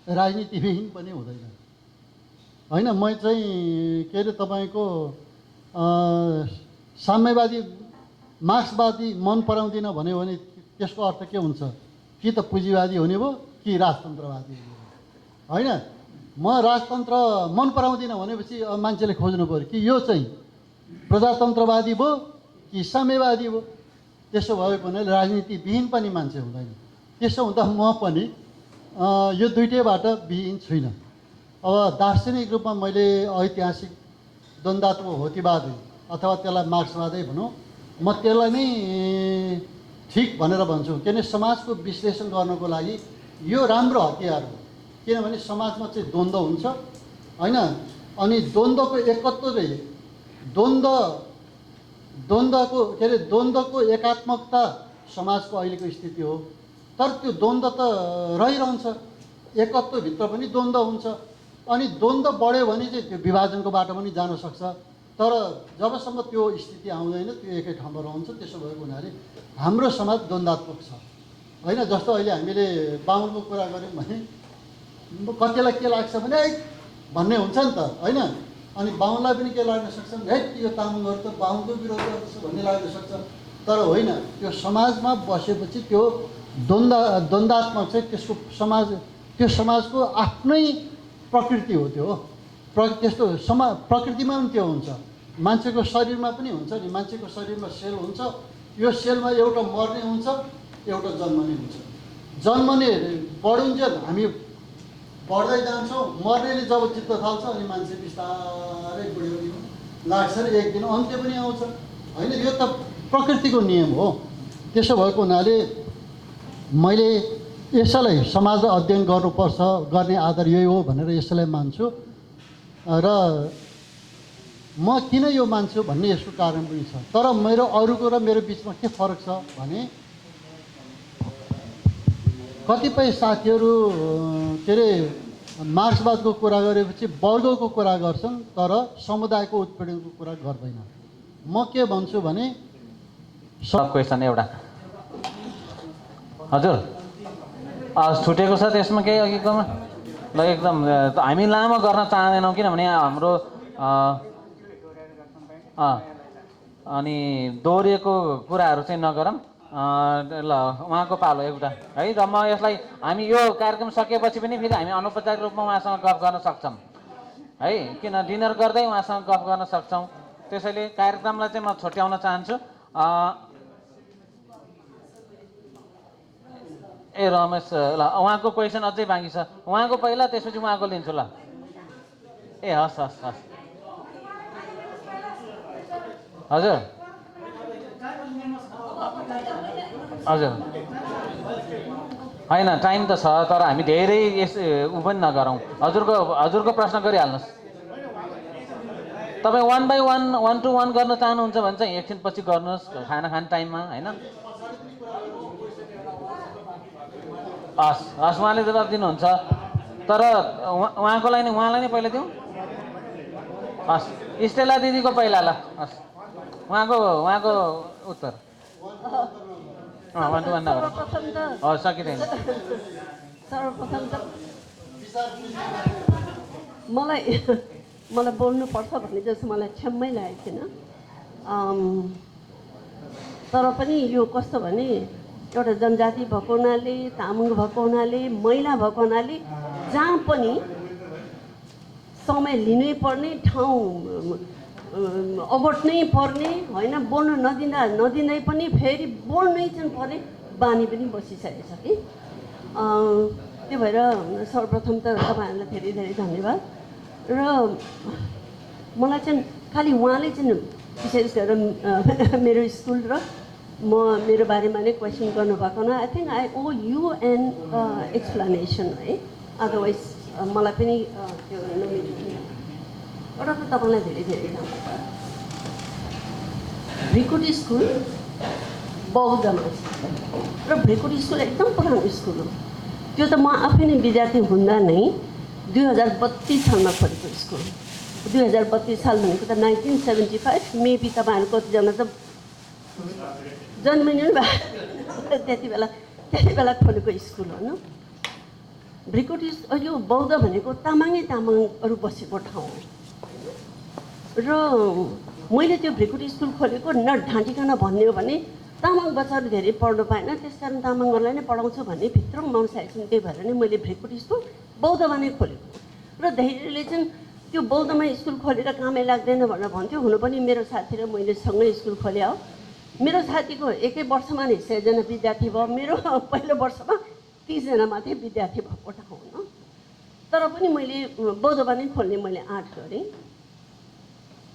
राजनीतिविहीन पनि हुँदैन होइन। म चाहिँ के अरे तपाईँको साम्यवादी मार्क्सवादी मन पराउँदिनँ भन्यो भने त्यसको अर्थ के हुन्छ? कि त पुँजीवादी हुने भयो कि राजतन्त्रवादी हुने भयो होइन। म राजतन्त्र मन पराउँदिनँ भनेपछि अब मान्छेले खोज्नु पऱ्यो कि यो चाहिँ प्रजातन्त्रवादी भयो कि साम्यवादी भयो। त्यसो भएको हुनाले राजनीतिविहीन पनि मान्छे हुँदैन। त्यसो हुँदा म पनि यो दुइटैबाट विहीन छुइनँ। अब दार्शनिक रूपमा मैले ऐतिहासिक द्वन्द्वात्मक भौतिकवादी अथवा त्यसलाई मार्क्सवादै भनौँ, म त्यसलाई नै ठिक भनेर भन्छु। किनभने समाजको विश्लेषण गर्नको लागि यो राम्रो हतियार हो। किनभने समाजमा चाहिँ द्वन्द्व हुन्छ होइन। अनि द्वन्द्वको एकत्वले द्वन्द्वको एकात्मकता समाजको अहिलेको स्थिति हो। तर त्यो द्वन्द्व त रहिरहन्छ, एकत्वभित्र पनि द्वन्द्व हुन्छ। अनि द्वन्द्व बढ्यो भने चाहिँ त्यो विभाजनको बाटो पनि जान सक्छ। तर जबसम्म त्यो स्थिति आउँदैन, त्यो एकै ठाउँमा रहन्छ। त्यसो भएको हुनाले हाम्रो समाज द्वन्द्वात्मक छ होइन। जस्तो अहिले हामीले बाहुनको कुरा गऱ्यौँ भने कतिलाई के लाग्छ भने भन्ने हुन्छ नि त होइन। अनि बाहुनलाई पनि के लाग्न सक्छ, है यो तामाङहरू त बाहुनको विरोध गर्दछ भन्ने लाग्न सक्छ। तर होइन, त्यो समाजमा बसेपछि त्यो द्वन्द्वात्मक चाहिँ त्यसको त्यो समाजको आफ्नै प्रकृति हो। त्यो त्यस्तो प्रकृतिमा पनि त्यो हुन्छ। मान्छेको शरीरमा पनि हुन्छ नि, मान्छेको शरीरमा सेल हुन्छ, यो सेलमा एउटा मर्ने हुन्छ, एउटा जन्मने हुन्छ। जन्मने बढुन्जेल हामी बढ्दै जान्छौँ, मर्नेले जब चित्त थाल्छ अनि मान्छे बिस्तारै बुढ्यो लाग्छ र एक दिन अन्त्य पनि आउँछ होइन। यो त प्रकृतिको नियम हो। त्यसो भएको हुनाले मैले यसैलाई समाज अध्ययन गर्नुपर्छ, गर्ने आधार यही हो भनेर यसैलाई मान्छु। र म किन यो मान्छु भन्ने यसको कारण पनि छ। तर मेरो अरूको र मेरो बिचमा के फरक छ भने कतिपय साथीहरू के अरे मार्क्सवादको कुरा गरेपछि वर्गको कुरा गर्छन्, तर समुदायको उत्पीडनको कुरा गर्दैन। म के भन्छु भने क्वेसन एउटा हजुर छुटेको छ त्यसमा केही अघिकोमा ल एकदम हामी लामो गर्न चाहँदैनौँ किनभने हाम्रो अनि दोहोरिएको कुराहरू चाहिँ नगरौँ। ल उहाँको पालो एउटा है। र म यसलाई हामी यो कार्यक्रम सकेपछि पनि फेरि हामी अनौपचारिक रूपमा उहाँसँग गफ गर्न सक्छौँ है, किन डिनर गर्दै उहाँसँग गफ गर्न सक्छौँ। त्यसैले कार्यक्रमलाई चाहिँ म छुट्याउन चाहन्छु। ए रमेश ल उहाँको क्वेसन अझै बाँकी छ, उहाँको पहिला त्यसपछि उहाँको लिन्छु ल। ए हस् हस् हस् हजुर हजुर होइन टाइम त छ, तर हामी धेरै यस ऊ पनि नगरौँ। हजुरको प्रश्न गरिहाल्नुहोस्। तपाईँ 1 by 1 1 to 1 गर्न चाहनुहुन्छ भने चाहिँ एकछिनपछि गर्नुहोस् खाना खाने टाइममा होइन। हस् हस् उहाँले जवाब दिनुहुन्छ, तर उहाँलाई नै पहिला दिउँ। हस् स्टेला दिदीको पहिला ल। हस् उहाँको उत्तर 1 to 1 नगर। हस् सकिँदैन। सर्वप्रथम त मलाई बोल्नुपर्छ भन्ने जस्तो मलाई ठ्याम्मै लागेको थिएन। तर पनि यो कस्तो भने एउटा जनजाति भएको हुनाले, तामाङ भएको हुनाले, महिला भएको हुनाले जहाँ पनि समय लिनै पर्ने, ठाउँ अगट्नै पर्ने होइन, बोल्न नदिँदै पनि फेरि बोल्नै चाहिँ पर्ने बानी पनि बसिसकेको छ कि। त्यो भएर सर्वप्रथम त तपाईँहरूलाई धेरै धेरै धन्यवाद। र मलाई चाहिँ खालि उहाँले चाहिँ विशेष गरेर मेरो स्कुल र मेरो बारेमा नै क्वेसन गर्नुभएको न, I think I owe you an explanation है। अदरवाइज मलाई पनि त्यो नमिल्ने। एउटा त तपाईँलाई धेरै धेरै धन्यवाद। भ्रिकुटी स्कुल बौद्धमा छ र भ्रिकुटी स्कुल एकदम पुरानो स्कुल हो। त्यो त म आफै नै विद्यार्थी हुँदा नै 2032 सालमा खोलेको स्कुल। 2032 साल भनेको त 1975 मेबी तपाईँहरू कतिजना त जन्मिनु पनि भयो त्यति बेला खोलेको स्कुल हो न। भ्रिकुटी यो बौद्ध भनेको तामाङहरू बसेको ठाउँ हो। र मैले त्यो भ्रिकुटी स्कुल खोलेको न ढाँटिकन भन्ने हो भने तामाङ बच्चाहरू धेरै पढ्नु पाएन, त्यसकारण तामाङहरूलाई नै पढाउँछु भन्ने भित्र मनसाएको छ। त्यही भएर नै मैले भ्रिकुटी स्कुल बौद्धमा नै खोलेको। र धेरैले चाहिँ त्यो बौद्धमा स्कुल खोलेर कामै लाग्दैन भनेर भन्थ्यो। हुनु पनि मेरो साथी र मैले सँगै स्कुल खोले हो। मेरो साथीको एकै वर्षमा नै 100 जना विद्यार्थी भयो। मेरो पहिलो वर्षमा 30 जना मात्रै विद्यार्थी भएको ठाउँ हो। तर पनि मैले बौद्धमा नै खोल्ने मैले आँट गरेँ।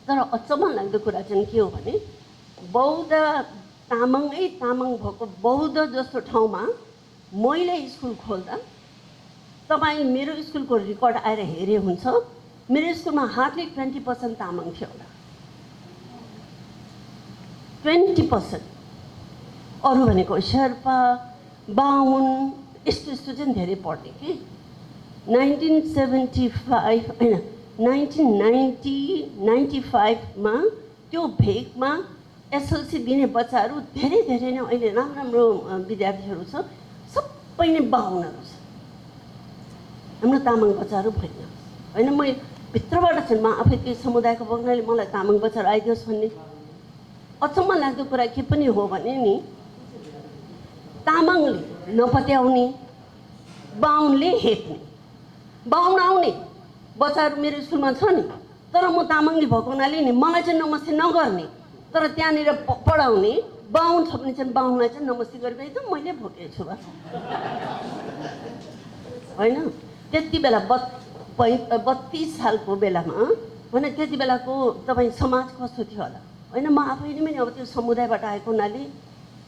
तर अचम्म लाग्दो कुरा चाहिँ के हो भने बौद्ध तामाङ भएको बौद्ध जस्तो ठाउँमा मैले स्कुल खोल्दा तपाईँ मेरो स्कुलको रेकर्ड आएर हेरे हुन्छ, मेरो स्कुलमा हार्डली 20% तामाङ थियो होला। 20%। अरू भनेको शेर्पा, बाहुन यस्तो चाहिँ धेरै पढ्ने कि। 1975 होइन 1995मा त्यो भेगमा एसएलसी दिने बच्चाहरू धेरै नै अहिले राम्रो विद्यार्थीहरू छ, सबै नै बाहुनहरू छ। हाम्रो तामाङ बच्चाहरू भएन। होइन म भित्रबाट चाहिँ म आफै त्यो समुदायको बग्नाले मलाई तामाङ बचाएर आइदियोस् भन्ने। अचम्म लाग्दो कुरा के पनि हो भने नि तामाङले नपत्याउने, बाहुनले हेप्ने, बाहुन आउने बच्चाहरू मेरो स्कुलमा छ नि, तर म तामाङले भएको हुनाले नि मलाई चाहिँ नमस्ते नगर्ने, तर त्यहाँनिर पढाउने बाहुन छ भने चाहिँ बाहुनलाई चाहिँ नमस्ते गरेको त मैले भोगेको छु होइन। त्यति बेला 32 सालको बेलामा होइन, त्यति बेलाको तपाईँ समाज कस्तो थियो होला होइन। म आफैले पनि अब त्यो समुदायबाट आएको हुनाले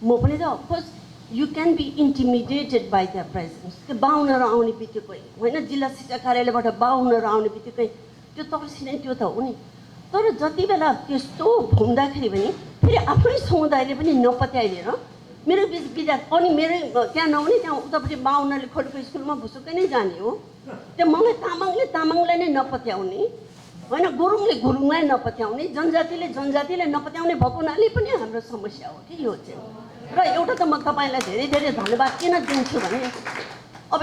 म पनि त of course you can be intimidated by the presence. त्यो बाहुनहरू आउने बित्तिकै होइन, जिल्ला शिक्षा कार्यालयबाट बाहुनहरू आउने बित्तिकै त्यो तर्सिने त्यो त हो नि। तर जति बेला त्यस्तो हुँदाखेरि पनि फेरि आफ्नै समुदायले पनि नपत्याइदिएर मेरो विद्यार्थी अनि मेरो त्यहाँ नहुने, त्यहाँ उतापट्टि बाहुनले खोलेको स्कुलमा भुसुक्कै नै जाने हो। त्यो मलाई तामाङलाई नै नपत्याउने होइन, गुरुङले गुरुङलाई नपत्याउने, जनजातिले नपत्याउने भएको हुनाले पनि हाम्रो समस्या हो कि यो चाहिँ। र एउटा त म तपाईँलाई धेरै धेरै धन्यवाद किन दिन्छु भने अब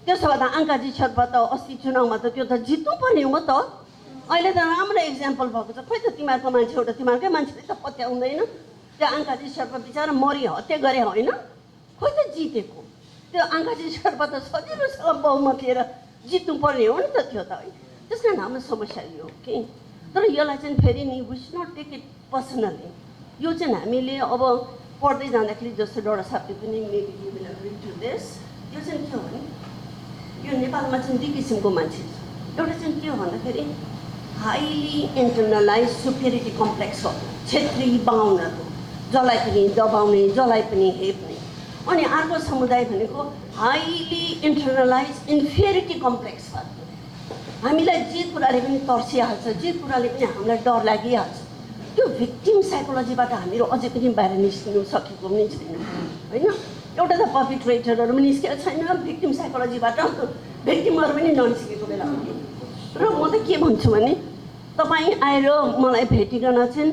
त्यसो भए त आङ्काजी शेर्पा त अस्ति चुनावमा त त्यो त जित्नु पर्ने हो त। अहिले त राम्रो इक्जाम्पल भएको छ। खोइ त तिमीहरूको मान्छे एउटा तिमीहरूकै मान्छेले त पत्याउँदैन। त्यो आङ्काजी शेर्पा बिचरा मरि हत्या गरे होइन, खोइ त जितेको। त्यो आङ्काजी शेर्पा त सजिलोसँग बहुमत लिएर जित्नु पर्ने हो नि त त्यो त। त्यस कारण हाम्रो समस्या यो हो कि। तर यसलाई चाहिँ फेरि नि we should not take it personally. यो चाहिँ हामीले अब पढ्दै जाँदाखेरि जस्तो डोडा साहबले पनि maybe you will agree to this, यो चाहिँ के हो भने यो नेपालमा चाहिँ दुई किसिमको मान्छे छ। एउटा चाहिँ के हो भन्दाखेरि हाइली इन्टरनलाइज सुपेरिटी कम्प्लेक्स हो, क्षेत्री बाहुनहरू, जसलाई पनि दबाउने, जसलाई पनि हेप्ने। अनि अर्को समुदाय भनेको हाइली इन्टरनलाइज इन्फेरिटी कम्प्लेक्स छ। हामीलाई जे कुराले पनि तर्सिहाल्छ, जे कुराले पनि हामीलाई डर लागिहाल्छ। त्यो भिक्टिम साइकोलोजीबाट हामीहरू अझै पनि बाहिर निस्किनु सकेको पनि छैन होइन। एउटा त पर्पिट्रेटरहरू पनि निस्केको छैन, भिक्टिम साइकोलोजीबाट भिक्टिमहरू पनि ननिस्केको बेला हो। र म त के भन्छु भने तपाईँ आएर मलाई भेटिकन चाहिँ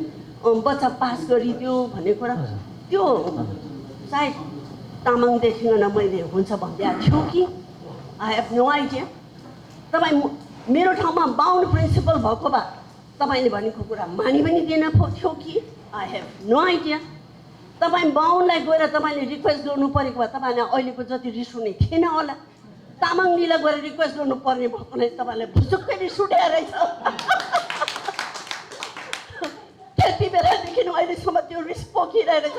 बच्चा पास गरिदियो भन्ने कुरा त्यो सायद तामाङ देखिकन मैले हुन्छ भनिदिएको थियो कि आई हेभ नो आइडिया। तपाईँ मेरो ठाउँमा बाहुन प्रिन्सिपल भएको भए तपाईँले भनेको कुरा मानि पनि दिन थियो कि आई हेभ नो आइडिया। तपाईँ बाहुनलाई गएर तपाईँले रिक्वेस्ट गर्नु परेको भए तपाईँलाई अहिलेको जति रिस उठ्ने थिएन होला। तामाङनीलाई गएर रिक्वेस्ट गर्नुपर्ने भएकोले तपाईँलाई भुसुक्कै रिस उठ्या रहेछ। त्यति बेलादेखि अहिलेसम्म त्यो रिस पोखिरहेको छ।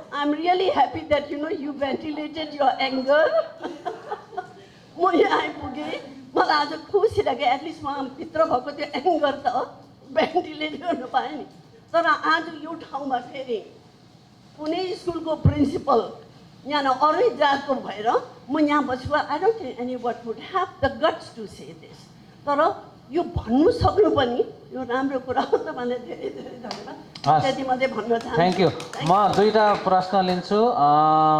I am really happy that you know you ventilated your anger. म यहाँ आइपुगेँ, मलाई आज खुसी लाग्यो एटलिस्ट म भित्र भएको त्यो एङ्गर त भेन्टिलेट गर्नु पाएँ नि। तर आज यो ठाउँमा फेरि कुनै स्कुलको प्रिन्सिपल यहाँ अरू जातको भएर म यहाँ बसेको I don't think any what would have the guts to say this. तर यो भन्नु सक्नु पनि यो राम्रो कुरा हो। तपाईँलाई धेरै धेरै धन्यवाद। त्यति मात्रै भन्न चाहन्छु। Thank you. म दुईवटा प्रश्न लिन्छु,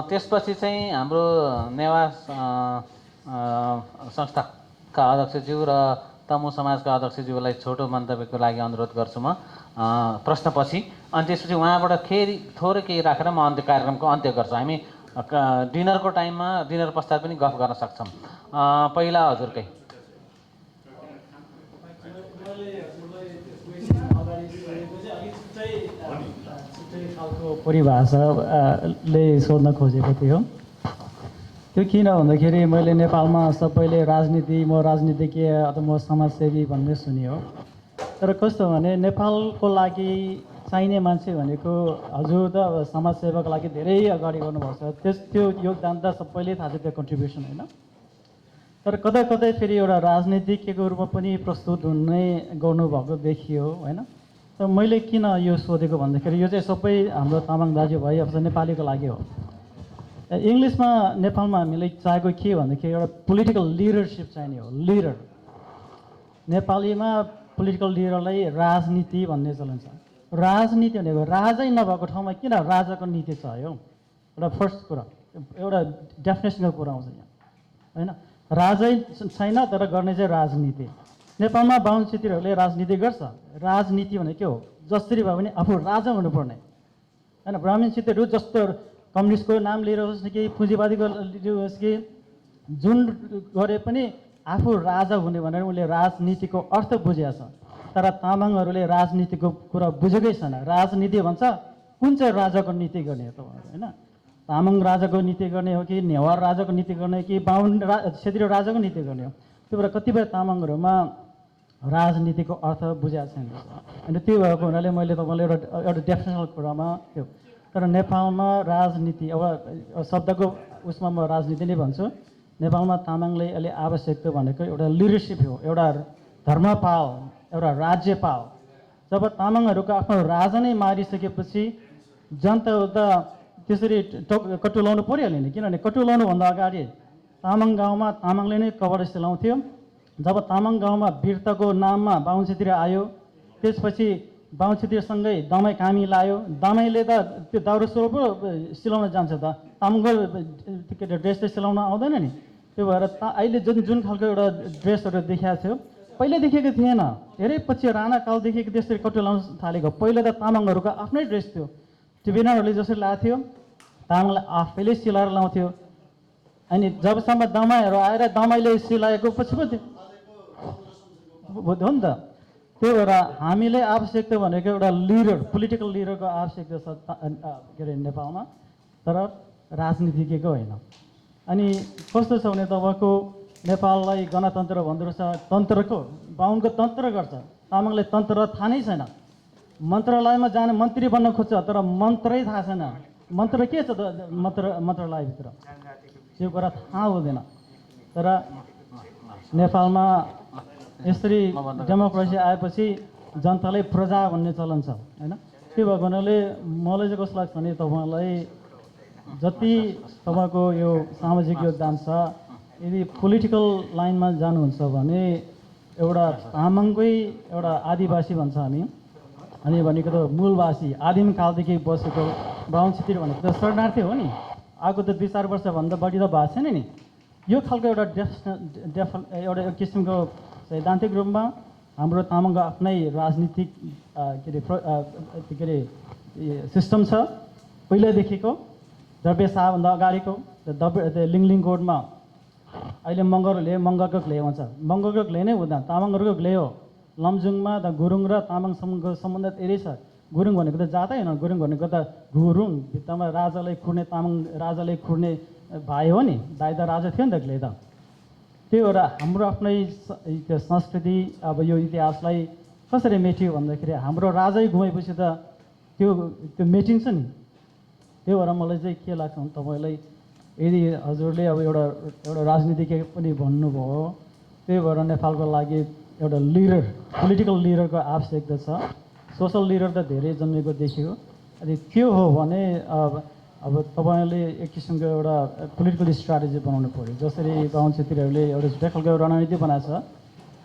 त्यसपछि चाहिँ हाम्रो नेवा संस्थाका अध्यक्षज्यू र तमु समाजका अध्यक्षज्यूलाई छोटो मन्तव्यको लागि अनुरोध गर्छु म प्रश्नपछि। अनि त्यसपछि उहाँबाट फेरि थोरै केही राखेर म कार्यक्रमको अन्त्य गर्छु। हामी डिनरको टाइममा डिनर पश्चात पनि गफ गर्न सक्छौँ। पहिला हजुरकै खालको परिभाषाले सोध्न खोजेको थियो। त्यो किन भन्दाखेरि मैले नेपालमा सबैले राजनीति, म राजनीतिज्ञ अथवा म समाजसेवी भन्ने सुन्यो। तर कस्तो भने नेपालको लागि चाहिने मान्छे भनेको हजुर त अब समाजसेवाको लागि धेरै अगाडि गर्नुभएको छ, त्यो योगदान त सबैले थाहा छ, त्यो कन्ट्रिब्युसन होइन। तर कतै कतै फेरि एउटा राजनीतिज्ञको रूपमा पनि प्रस्तुत हुने गर्नुभएको देखियो होइन। तर मैले किन यो सोधेको भन्दाखेरि यो चाहिँ सबै हाम्रो तामाङ दाजुभाइ अथवा नेपालीको लागि हो। इङ्ग्लिसमा नेपालमा हामीले चाहेको के भन्दाखेरि एउटा पोलिटिकल लिडरसिप चाहिने हो, लिडर। नेपालीमा पोलिटिकल लिडरलाई राजनीति भन्ने चलन छ। राजनीति भनेको राजै नभएको ठाउँमा किन राजाको नीति चाहियो? एउटा फर्स्ट कुरा, एउटा डेफिनेसनको कुरा आउँछ यहाँ होइन। राजै छैन तर गर्ने चाहिँ राजनीति। नेपालमा बाहुन क्षेत्रीहरूले राजनीति गर्छ। राजनीति भने के हो? जसरी भए पनि आफू राजा हुनुपर्ने होइन। ब्राह्मण क्षेत्रीहरू जस्तो कम्युनिस्टको नाम लिएर होस् कि पुँजीवादीको होस् कि जुन गरे पनि आफू राजा हुने भनेर उनले राजनीतिको अर्थ बुझेको छ। तर तामाङहरूले राजनीतिको कुरा बुझेकै छैन। राजनीति भन्छ कुन चाहिँ राजाको नीति गर्ने हो तपाईँहरू, होइन? तामाङ राजाको नीति गर्ने हो कि नेवार राजाको नीति गर्ने हो कि बाहुन क्षेत्रीय राजाको नीति गर्ने हो? त्यो भएर कतिपय तामाङहरूमा राजनीतिको अर्थ बुझेको छैन। अनि त्यो भएको हुनाले मैले तपाईँलाई एउटा डेफिनेसनल कुरामा त्यो, तर नेपालमा राजनीति अब शब्दको उसमा म राजनीति नै भन्छु। नेपालमा तामाङले अहिले आवश्यकता भनेको एउटा लिडरसिप हो, एउटा धर्मपाल, एउटा राज्यपाल। जब तामाङहरूको आफ्नो राजा नै मारिसकेपछि जनता उता त्यसरी कटुलाउनु परिहाल्यो नि। किनभने कटुलाउनुभन्दा अगाडि तामाङ गाउँमा तामाङले नै कपडा सिलाउँथ्यो। जब तामाङ गाउँमा वीरताको नाममा बाहुन क्षेत्रीय आयो, त्यसपछि बाहुन क्षेत्रीयसँगै दमाई कामी लायो। दमाईले त त्यो दाउरा सुरुवाल पो सिलाउन जान्छ त, तामाङको के अरे ड्रेस चाहिँ सिलाउन आउँदैन नि। त्यो भएर अहिले जुन खालको एउटा ड्रेसहरू देखाएको थियो पहिले देखेको थिएन, धेरै पछि राणाकालदेखि त्यसरी कटु लाउन थालेको। पहिला त तामाङहरूको आफ्नै ड्रेस थियो, टिबेटनहरूले जसरी लाएको थियो तामाङले आफैले सिलाएर लाउँथ्यो। अनि जबसम्म दमाईहरू आएर दमाईले सिलाएको पछि पो हो नि त। त्यो भएर हामीले आवश्यकता भनेको एउटा लिडर, पोलिटिकल लिडरको आवश्यकता छ के अरे नेपालमा, तर राजनीतिज्ञको होइन। अनि कस्तो छ भने तपाईँको नेपाललाई गणतन्त्र भन्दो रहेछ, तन्त्रको बाहुनको तन्त्र गर्छ, तामाङले तन्त्र थाहा नै छैन। मन्त्रालयमा जाने मन्त्री बन्न खोज्छ तर मन्त्रै थाहा छैन। मन्त्र के छ त मन्त्रालयभित्र त्यो कुरा थाहा हुँदैन। तर नेपालमा यसरी डेमोक्रेसी आएपछि जनतालाई प्रजा भन्ने चलन छ, होइन? त्यो भएको हुनाले मलाई चाहिँ कस्तो लाग्छ भने तपाईँलाई जति तपाईँको यो सामाजिक योगदान छ, यदि पोलिटिकल लाइनमा जानुहुन्छ भने एउटा तामाङकै एउटा आदिवासी भन्छ हामी, अनि भनेको त मूलवासी आदिम कालदेखि बसेको बाहुन क्षेत्री भनेको त शरणार्थी हो नि। आएको त 2-4 वर्षभन्दा बढी त भएको छैन नि। यो खालको एउटा एउटा किसिमको सैद्धान्तिक रूपमा हाम्रो तामाङको आफ्नै राजनीतिक के अरे सिस्टम छ पहिल्यैदेखिको। द्रव्य शाहभन्दा अगाडिको लिङलिङ कोडमा अहिले मगरहरूले मगरको ग्ले भन्छ, मगरको ग्ले नै हुँदैन, तामाङहरूको ग्ले हो। लमजुङमा त गुरुङ र तामाङसँगको सम्बन्ध धेरै छ। गुरुङ भनेको त जातै होइन, गुरुङ भनेको त गुरुङ भित्तामा राजालाई खुड्ने, तामाङ राजालाई खुड्ने भाइ हो नि, दाइ त राजा थियो नि त ग्ले त। त्यही भएर हाम्रो आफ्नै त्यो संस्कृति अब यो इतिहासलाई कसरी मेटियो भन्दाखेरि हाम्रो राजै घुमेपछि त त्यो मेटिन्छ नि। त्यही भएर मलाई चाहिँ के लाग्छ भने तपाईँलाई यदि हजुरले अब एउटा राजनीतिज्ञ पनि भन्नुभयो, त्यही भएर नेपालको लागि एउटा लिडर, पोलिटिकल लिडरको आवश्यकता छ। सोसल लिडर त धेरै जन्मेको देखियो। अनि त्यो हो भने अब तपाईँले एक किसिमको एउटा पोलिटिकल स्ट्राटेजी बनाउनु पऱ्यो। जसरी बाहुन क्षेत्रीहरूले एउटा छुट्टै खालको रणनीति बनाएको छ।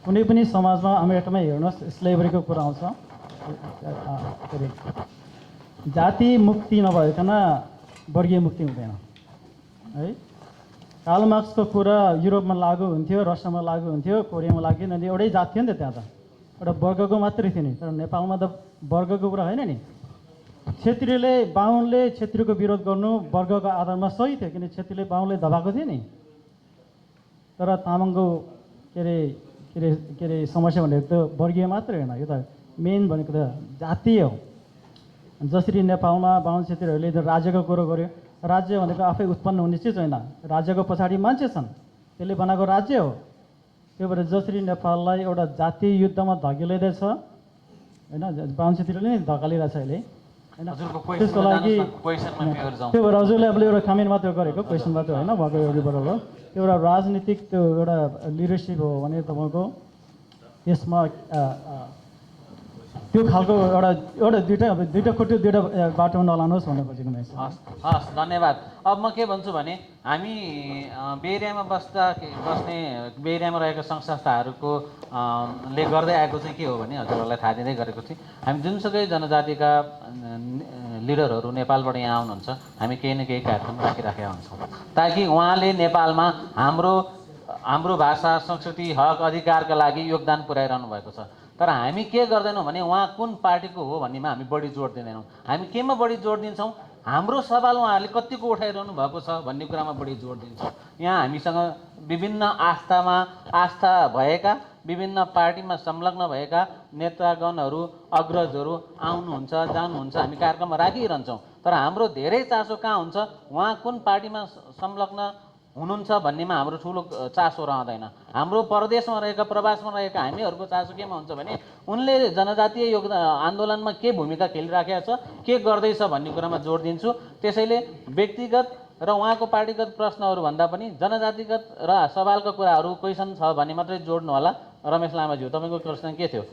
कुनै पनि समाजमा अमेरिकामा हेर्नुहोस् स्लेभरीको कुरा आउँछ, के अरे जाति मुक्ति नभइकन वर्गीय मुक्ति हुँदैन है। कार्ल मार्क्सको कुरा युरोपमा लागु हुन्थ्यो, रसियामा लागु हुन्थ्यो, कोरियामा लाग्यो, किनभने एउटै जात थियो नि त, त्यहाँ त एउटा वर्गको मात्रै थियो नि। तर नेपालमा त वर्गको कुरा होइन नि। क्षेत्रीले बाहुनले क्षेत्रीको विरोध गर्नु वर्गको आधारमा सही थियो, किन क्षेत्रीले बाहुनले दबाएको थियो नि। तर तामाङको के अरे समस्या भनेको त वर्गीय मात्रै होइन, यो त मेन भनेको त जातीय हो। जसरी नेपालमा बाहुन क्षेत्रीहरूले राज्यको कुरो गर्यो, राज्य भनेको आफै उत्पन्न हुने चिज होइन, राज्यको पछाडि मान्छे छन्, त्यसले बनाएको राज्य हो। त्यो भएर जसरी नेपाललाई एउटा जातीय युद्धमा धकेलिँदैछ होइन, बाहुन क्षेत्रीले नै धकालिरहेछ अहिले होइन। त्यसको लागि त्यो भएर हजुरले अब एउटा कमेन्ट मात्र गरेको, क्वेसन मात्र होइन, भएको अघिबाट हो। त्यो एउटा राजनीतिक त्यो एउटा लिडरसिप हो भने तपाईँको त्यसमा त्यो खालको दुईवटा खुट्टो दुईवटा बाटोमा नलानुहोस् भन्ने खोजेको मैले। हस्, धन्यवाद। अब म के भन्छु भने हामी बेरियामा बस्ने बेरियामा रहेको सङ्घ संस्थाहरूको ले गर्दै आएको चाहिँ के हो भने हजुरहरूलाई थाहा दिँदै गरेको थिएँ। हामी जुनसुकै जनजातिका लिडरहरू नेपालबाट यहाँ आउनुहुन्छ, हामी केही न केही कार्यक्रम राखिराखेका हुन्छौँ ताकि उहाँले नेपालमा हाम्रो भाषा, संस्कृति, हक अधिकारका लागि योगदान पुर्याइरहनु भएको छ। तर हामी के गर्दैनौँ भने उहाँ कुन पार्टीको हो भन्नेमा हामी बढी जोड दिँदैनौँ। हामी केमा बढी जोड दिन्छौँ? हाम्रो सवाल उहाँहरूले कतिको उठाइरहनु भएको छ भन्ने कुरामा बढी जोड दिन्छ। यहाँ हामीसँग विभिन्न आस्था भएका, विभिन्न पार्टीमा संलग्न भएका नेतागणहरू, अग्रजहरू आउनुहुन्छ, जानुहुन्छ, हामी कार्यक्रममा राखिरहन्छौँ। तर हाम्रो धेरै चासो कहाँ हुन्छ, उहाँ कुन पार्टीमा संलग्न हुनुहुन्छ भन्नेमा हाम्रो ठुलो चासो रहँदैन। हाम्रो परदेशमा रहेका, प्रवासमा रहेका हामीहरूको चासो केमा हुन्छ भने उनले जनजातीय योगदान आन्दोलनमा के भूमिका खेलिराखेको छ, के गर्दैछ भन्ने कुरामा जोड दिन्छु। त्यसैले व्यक्तिगत र उहाँको पार्टीगत प्रश्नहरू भन्दा पनि जनजातिगत र सवालको कुराहरू क्वेसन छ भने मात्रै जोड्नु होला। रमेश लामाज्यू, तपाईँको क्वेसन के थियो?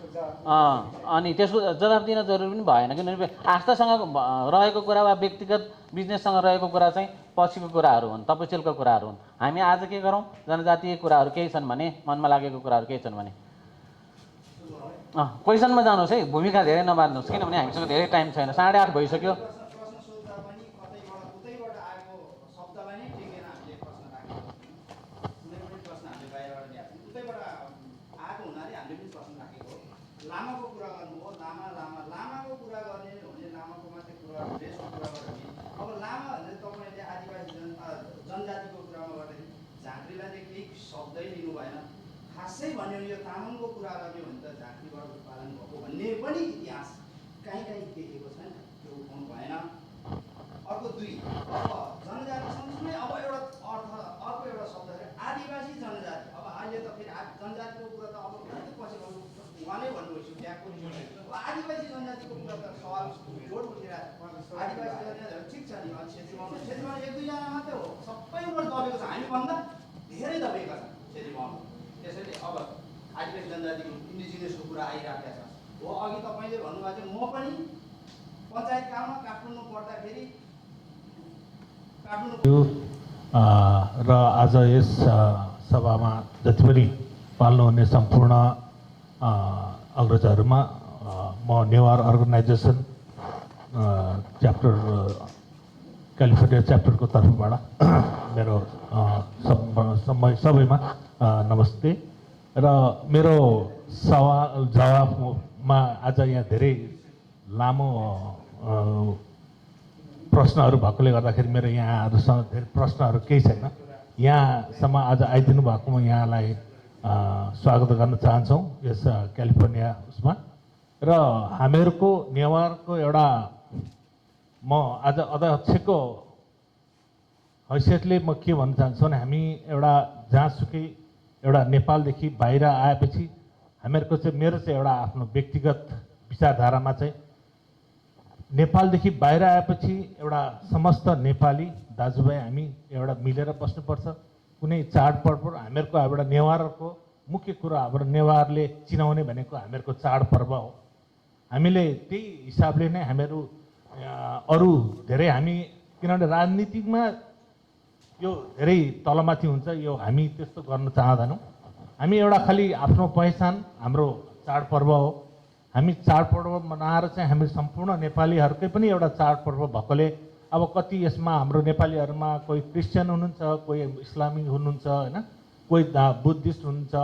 अनि त्यसको जवाब दिन जरुरी पनि भएन, किनभने आस्थासँग रहेको कुरा वा व्यक्तिगत बिजनेससँग रहेको कुरा चाहिँ पछिको कुराहरू हुन्, तपसिलको कुराहरू हुन्। हामी आज के गरौँ, जनजातीय कुराहरू केही छन् भने, मनमा लागेको कुराहरू केही छन् भने क्वेसनमा जानुहोस् है, भूमिका धेरै नबाध्नुहोस्, किनभने हामीसँग धेरै टाइम छैन, 8:30 भइसक्यो। लामाको कुरा गर्नु हो, लामाको कुरा गर्ने हो भने लामाको मात्रै कुरा ड्रेसको कुरा गर्यो भने अब लामा भने तपाईँले आदिवासी जनजातिको कुरामा गर्दाखेरि झाँक्रीलाई चाहिँ केही शब्दै लिनु भएन। खासै भन्यो भने यो तामाङको कुरा गर्ने हो भने त झाँक्रीबाट उत्पादन भएको भन्ने पनि इतिहास कहीँ देखेको छैन, त्यो उठाउनु भएन। अर्को 2, अब जनजाति सँगसँगै अब अर्को एउटा शब्द आदिवासी जनजाति। अब अहिले त फेरि जनजातिको कुरा त अब पछि उहाँले भन्नुभयो आदिवासी जनजातिको कुरा त सवाल जोड उठिरहेको छ। आदिवासी जनजातिहरू ठिक छ नि, छेत्री बाहुन 1-2 जना मात्रै हो, सबै उनीहरू दबेको छ, हामीभन्दा धेरै दबेका छन् छेत्री बाहुन। त्यसैले अब आदिवासी जनजातिको इन्डिजिनियसको कुरा आइराखेको छ हो। अघि तपाईँले भन्नुभएको थियो, म पनि पञ्चायत काममा काठमाडौँ पढ्दाखेरि र आज यस सभामा जति पनि पाल्नुहुने सम्पूर्ण अग्रजहरूमा म नेवार अर्गनाइजेसन च्याप्टर क्यालिफोर्निया च्याप्टरको तर्फबाट मेरो सबैमा नमस्ते। र मेरो सवाल जवाफमा आज यहाँ धेरै लामो प्रश्नहरू भएकोले गर्दाखेरि मेरो यहाँहरूसँग धेरै प्रश्नहरू केही छैन। यहाँसम्म आज आइदिनु भएकोमा यहाँलाई स्वागत गर्न चाहन्छौँ यस क्यालिफोर्निया उसमा। र हामीहरूको नेवारको एउटा म आज अध्यक्षको हैसियतले म के भन्न चाहन्छु भने हामी एउटा जहाँसुकै एउटा नेपालदेखि बाहिर आएपछि हामीहरूको चाहिँ मेरो चाहिँ एउटा आफ्नो व्यक्तिगत विचारधारामा चाहिँ नेपालदेखि बाहिर आएपछि एउटा समस्त नेपाली दाजुभाइ हामी एउटा मिलेर बस्नुपर्छ। कुनै चाडपर्व हामीहरूको एउटा नेवारको मुख्य कुरा हाम्रो नेवारले चिनाउने भनेको हामीहरूको चाडपर्व हो। हामीले त्यही हिसाबले नै हामीहरू अरू धेरै हामी, किनभने राजनीतिमा यो धेरै तलमाथि हुन्छ, यो हामी त्यस्तो गर्न चाहँदैनौँ। हामी एउटा खालि आफ्नो पहिचान हाम्रो चाडपर्व हो। हामी चाडपर्व मनाएर चाहिँ हामी सम्पूर्ण नेपालीहरूकै पनि एउटा चाडपर्व भएकोले अब कति यसमा हाम्रो नेपालीहरूमा कोही क्रिस्चियन हुनुहुन्छ, कोही इस्लामिक हुनुहुन्छ, होइन, कोही बुद्धिस्ट हुनुहुन्छ,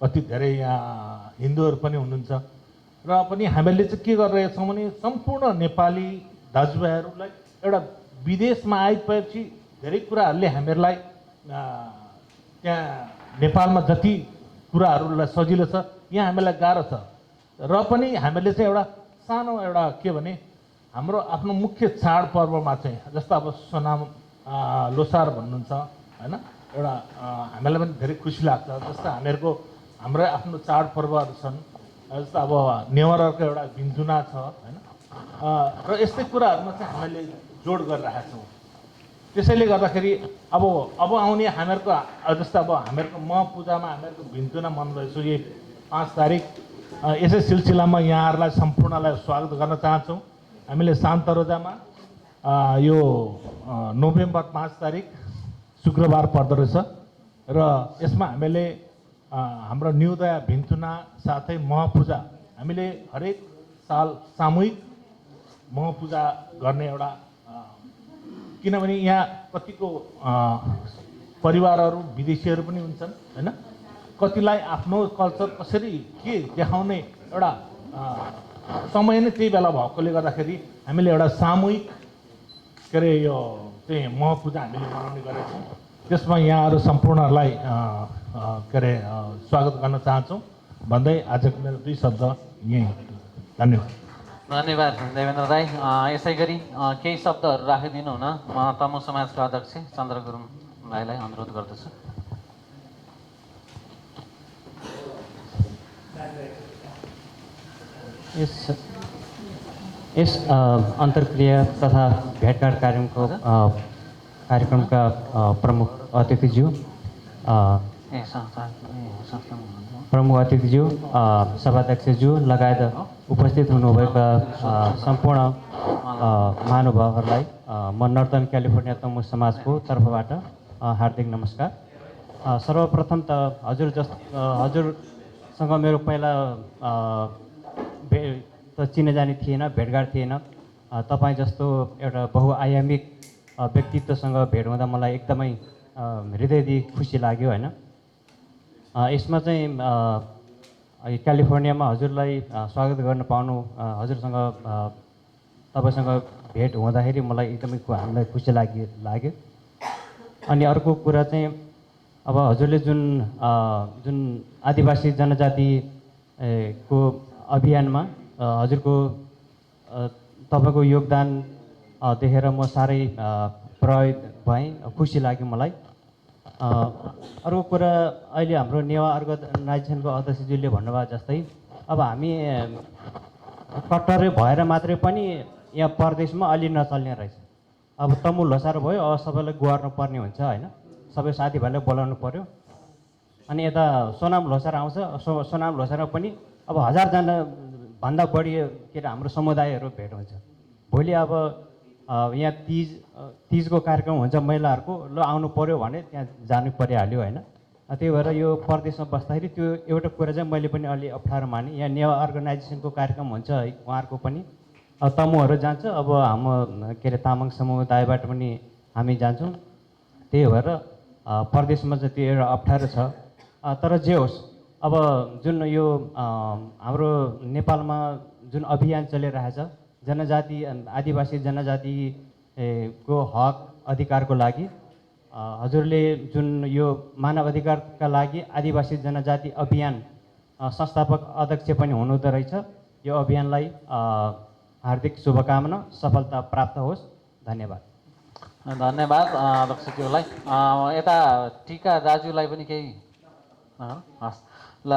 कति धेरै हिन्दूहरू पनि हुनुहुन्छ। र पनि हामीले चाहिँ के गरिरहेका छौँ भने सम्पूर्ण नेपाली दाजुभाइहरूलाई एउटा विदेशमा आइपछि धेरै कुराहरूले हामीहरूलाई त्यहाँ नेपालमा जति कुराहरूलाई सजिलो छ यहाँ हामीलाई गाह्रो छ। र पनि हामीले चाहिँ एउटा सानो एउटा के भने हाम्रो आफ्नो मुख्य चाडपर्वमा चाहिँ जस्तो अब सोनाम लोसार भन्नुहुन्छ, होइन, एउटा हामीलाई पनि धेरै खुसी लाग्छ। जस्तो हाम्रै आफ्नो चाडपर्वहरू छन्, जस्तो अब नेवारहरूको एउटा बिन्जुना छ, होइन, र यस्तै कुराहरूमा चाहिँ हामीले जोड गरिरहेका छौँ। त्यसैले गर्दाखेरि अब आउने हामीहरूको जस्तो अब हामीहरूको म पूजामा हामीहरूको भिन्जुना मनाउँदैछु यही 5 तारिक। यसै सिलसिलामा यहाँहरूलाई सम्पूर्णलाई स्वागत गर्न चाहन्छौँ। हामीले शान्तरोजामा यो नोभेम्बर 5 तारिक शुक्रबार पर्दो रहेछ र यसमा हामीले हाम्रो न्युदया भिन्चुना साथै महपूजा हामीले हरेक साल सामूहिक महपूजा गर्ने एउटा, किनभने यहाँ कतिको परिवारहरू विदेशीहरू पनि हुन्छन्, होइन, कतिलाई आफ्नो कल्चर कसरी के देखाउने एउटा समय नै त्यही बेला भएकोले गर्दाखेरि हामीले एउटा सामूहिक के अरे यो चाहिँ महपूजा हामीले मनाउने गरेका छौँ। त्यसमा यहाँहरू सम्पूर्णलाई के अरे स्वागत गर्न चाहन्छौँ भन्दै आजको मेरो 2 शब्द यहीँ। धन्यवाद। धन्यवाद देवेन्द्र राई। यसै गरी केही शब्दहरू राखिदिनु हुन म तमु समाजका अध्यक्ष चन्द्र गुरुङ राईलाई अनुरोध गर्दछु। यस अन्तर्क्रिया तथा भेटघाट कार्यक्रमका प्रमुख अतिथिज्यू सभाध्यक्षज्यू लगायत उपस्थित हुनुभएका सम्पूर्ण महानुभावहरूलाई म नर्दन क्यालिफोर्निया तमु समाजको तर्फबाट हार्दिक नमस्कार। सर्वप्रथम त हजुरसँग मेरो पहिला चिनाजानी थिएन, भेटघाट थिएन। तपाईँ जस्तो एउटा बहुआयामिक व्यक्तित्वसँग भेट हुँदा मलाई एकदमै हृदयदेखि खुसी लाग्यो होइन। यसमा चाहिँ क्यालिफोर्नियामा हजुरलाई स्वागत गर्न पाउनु, हजुरसँग तपाईँसँग भेट हुँदाखेरि मलाई एकदमै हामीलाई खुसी लाग्यो। अनि अर्को कुरा चाहिँ अब हजुरले जुन आदिवासी जनजाति को अभियानमा हजुरको तपाईँको योगदान देखेर म साह्रै प्रभावित भएँ, खुसी लाग्यो मलाई। अर्को कुरा अहिले हाम्रो नेवा अर्गनाइजेसनको अध्यक्षज्यूले भन्नुभयो जस्तै अब हामी कट्टरै भएर मात्रै पनि यहाँ परदेशमा अलि नचल्ने रहेछ। अब तमु लोसार भयो, अब सबैलाई गुहार्नु पर्ने हुन्छ होइन, सबै साथीभाइलाई बोलाउनु पर्यो। अनि यता सोनाम लोसार आउँछ, सोनाम लोसारमा पनि अब 1000जना भन्दा बढी के अरे हाम्रो समुदायहरू भेट हुन्छ। भोलि अब यहाँ तिजको कार्यक्रम हुन्छ महिलाहरूको, ल आउनु पऱ्यो भने त्यहाँ जानु परिहाल्यो होइन। त्यही भएर यो परदेशमा बस्दाखेरि त्यो एउटा कुरा चाहिँ मैले पनि अलि अप्ठ्यारो माने। यहाँ नेवा अर्गनाइजेसनको कार्यक्रम हुन्छ उहाँहरूको पनि, अब तमुहरू जान्छ, अब हाम्रो के अरे तामाङ समुदायबाट पनि हामी जान्छौँ। त्यही भएर परदेशमा चाहिँ त्यो एउटा अप्ठ्यारो छ। तर जे होस्, अब जुन यो हाम्रो नेपालमा जुन अभियान चलिरहेछ जनजाति आदिवासी जनजाति को हक अधिकारको लागि, हजुरले जुन यो मानव अधिकारका लागि आदिवासी जनजाति अभियान संस्थापक अध्यक्ष पनि हुनुहुँदो रहेछ। यो अभियानलाई हार्दिक शुभकामना, सफलता प्राप्त होस्। धन्यवाद। धन्यवाद अध्यक्षज्यूलाई। यता टिका दाजुलाई पनि केही हस् ल।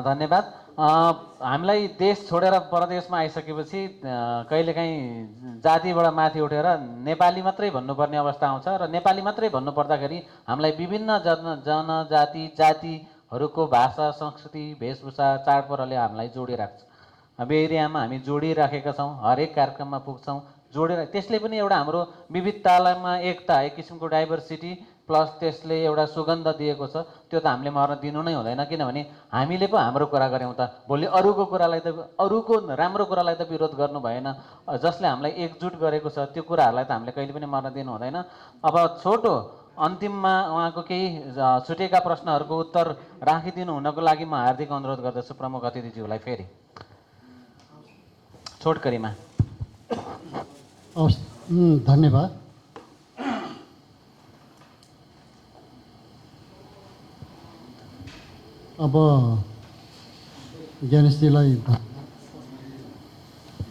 धन्यवाद। हामीलाई देश छोडेर परदेशमा आइसकेपछि कहिलेकाहीँ जातिबाट माथि उठेर नेपाली मात्रै भन्नुपर्ने अवस्था आउँछ र नेपाली मात्रै भन्नुपर्दाखेरि हामीलाई विभिन्न जनजाति जातिहरूको भाषा, संस्कृति, वेशभूषा, चाडपर्वले हामीलाई जोडिराख्छ। अब एरियामा हामी जोडिराखेका छौँ, हरेक कार्यक्रममा पुग्छौँ, जोडेर त्यसले पनि एउटा हाम्रो विविधतामा एकता, एक किसिमको डाइभर्सिटी प्लस त्यसले एउटा सुगन्ध दिएको छ। त्यो त हामीले मर्न दिनु नै हुँदैन, किनभने हामीले पो हाम्रो कुरा गऱ्यौँ त भोलि अरूको कुरालाई त, अरूको राम्रो कुरालाई त विरोध गर्नु भएन। जसले हामीलाई एकजुट गरेको छ त्यो कुराहरूलाई त हामीले कहिले पनि मर्न दिनु हुँदैन। अब छोटो अन्तिममा उहाँको केही छुटेका प्रश्नहरूको उत्तर राखिदिनु हुनको लागि म हार्दिक अनुरोध गर्दछु प्रमुख अतिथिज्यूलाई। फेरि छोटकरीमा। धन्यवाद। अब ज्ञानेशजीलाई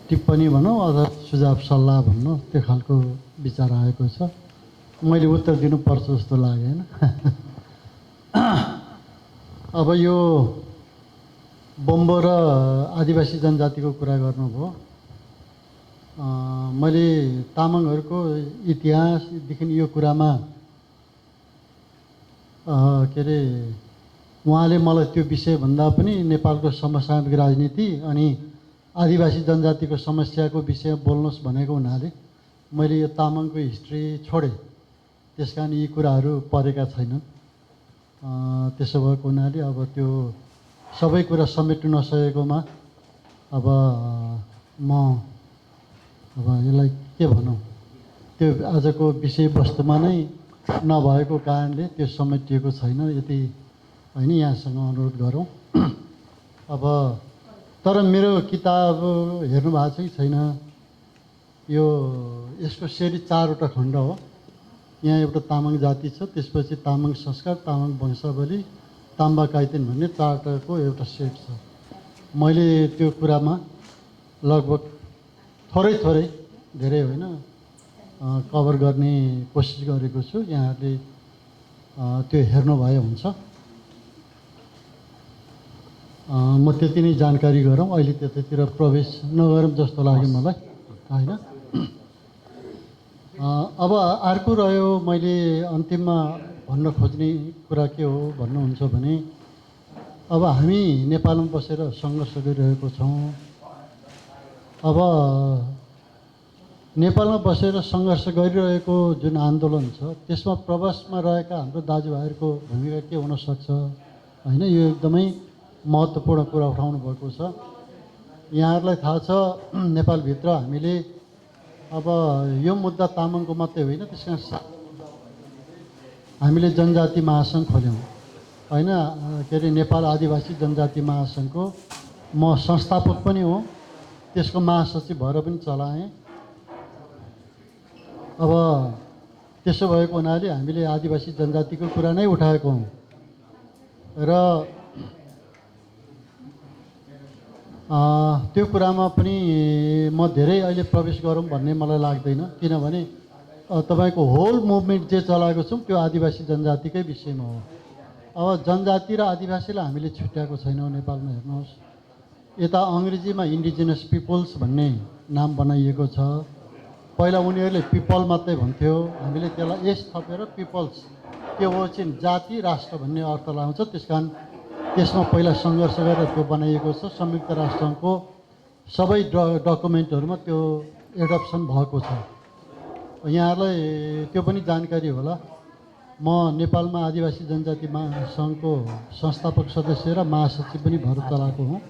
टिप्पणी भनौँ अथवा सुझाव सल्लाह भनौँ, त्यो खालको विचार आएको छ। मैले उत्तर दिनुपर्छ जस्तो लागेन। अब यो बम्बो र आदिवासी जनजातिको कुरा गर्नुभयो। मैले तामाङहरूको इतिहासदेखि यो कुरामा के अरे उहाँले मलाई त्यो विषयभन्दा पनि नेपालको समसामयिक राजनीति अनि आदिवासी जनजातिको समस्याको विषय बोल्नुहोस् भनेको हुनाले मैले यो तामाङको हिस्ट्री छोडेँ। त्यस कारण यी कुराहरू परेका छैनन्। त्यसो भएको हुनाले अब त्यो सबै कुरा समेट्नु नसकेकोमा अब म यसलाई के भनौँ, त्यो आजको विषयवस्तुमा नै नभएको कारणले त्यो समेटिएको छैन। यति होइन, यहाँसँग अनुरोध गरौँ। अब तर मेरो किताब हेर्नु भएको छ कि छैन, यो यसको सेरी 4वटा खण्ड हो। यहाँ एउटा तामाङ जाति छ, त्यसपछि तामाङ संस्कार, तामाङ वंशावली, ताम्बा काइतेन भन्ने 4वटाको एउटा सेट छ। मैले त्यो कुरामा लगभग थोरै थोरै, धेरै होइन, कभर गर्ने कोसिस गरेको छु। यहाँहरूले त्यो हेर्नुभयो हुन्छ। म त्यति नै जानकारी गरौँ, अहिले त्यतातिर प्रवेश नगरौँ जस्तो लाग्यो मलाई होइन। अब अर्को रह्यो, मैले अन्तिममा भन्न खोज्ने कुरा के हो भन्नुहुन्छ भने अब हामी नेपालमा बसेर सङ्घर्ष गरिरहेको छौँ। अब नेपालमा बसेर सङ्घर्ष गरिरहेको जुन आन्दोलन छ त्यसमा प्रवासमा रहेका हाम्रो दाजुभाइहरूको भूमिका के हुनसक्छ होइन, यो एकदमै महत्त्वपूर्ण कुरा उठाउनु भएको छ। यहाँहरूलाई थाहा छ नेपालभित्र हामीले अब यो मुद्दा तामाङको मात्रै होइन, त्यस कारण हामीले जनजाति महासङ्घ खोल्यौँ होइन। के अरे नेपाल आदिवासी जनजाति महासङ्घको म संस्थापक पनि हो, त्यसको महासचिव भएर पनि चलाएँ। अब त्यसो भएको हुनाले हामीले आदिवासी जनजातिको कुरा नै उठाएको हौँ र त्यो कुरामा पनि म धेरै अहिले प्रवेश गरौँ भन्ने मलाई लाग्दैन, किनभने तपाईँको होल मुभमेन्ट जे चलाएको छौँ त्यो आदिवासी जनजातिकै विषयमा हो। अब जनजाति र आदिवासीलाई हामीले छुट्याएको छैनौँ नेपालमा। हेर्नुहोस्, यता अङ्ग्रेजीमा इन्डिजिनस पिपल्स भन्ने नाम बनाइएको छ। पहिला उनीहरूले पिपल मात्रै भन्थ्यो, हामीले त्यसलाई एस थपेर पिपल्स, त्यो हो चाहिँ जाति राष्ट्र भन्ने अर्थ लगाउँछ। त्यस कारण त्यसमा पहिला सङ्घर्ष गरेर त्यो बनाइएको छ। संयुक्त राष्ट्रको सबै डकुमेन्टहरूमा त्यो एडप्सन भएको छ। यहाँहरूलाई त्यो पनि जानकारी होला। म नेपालमा आदिवासी जनजाति महासङ्घको संस्थापक सदस्य र महासचिव पनि भएर चलाएको हुँ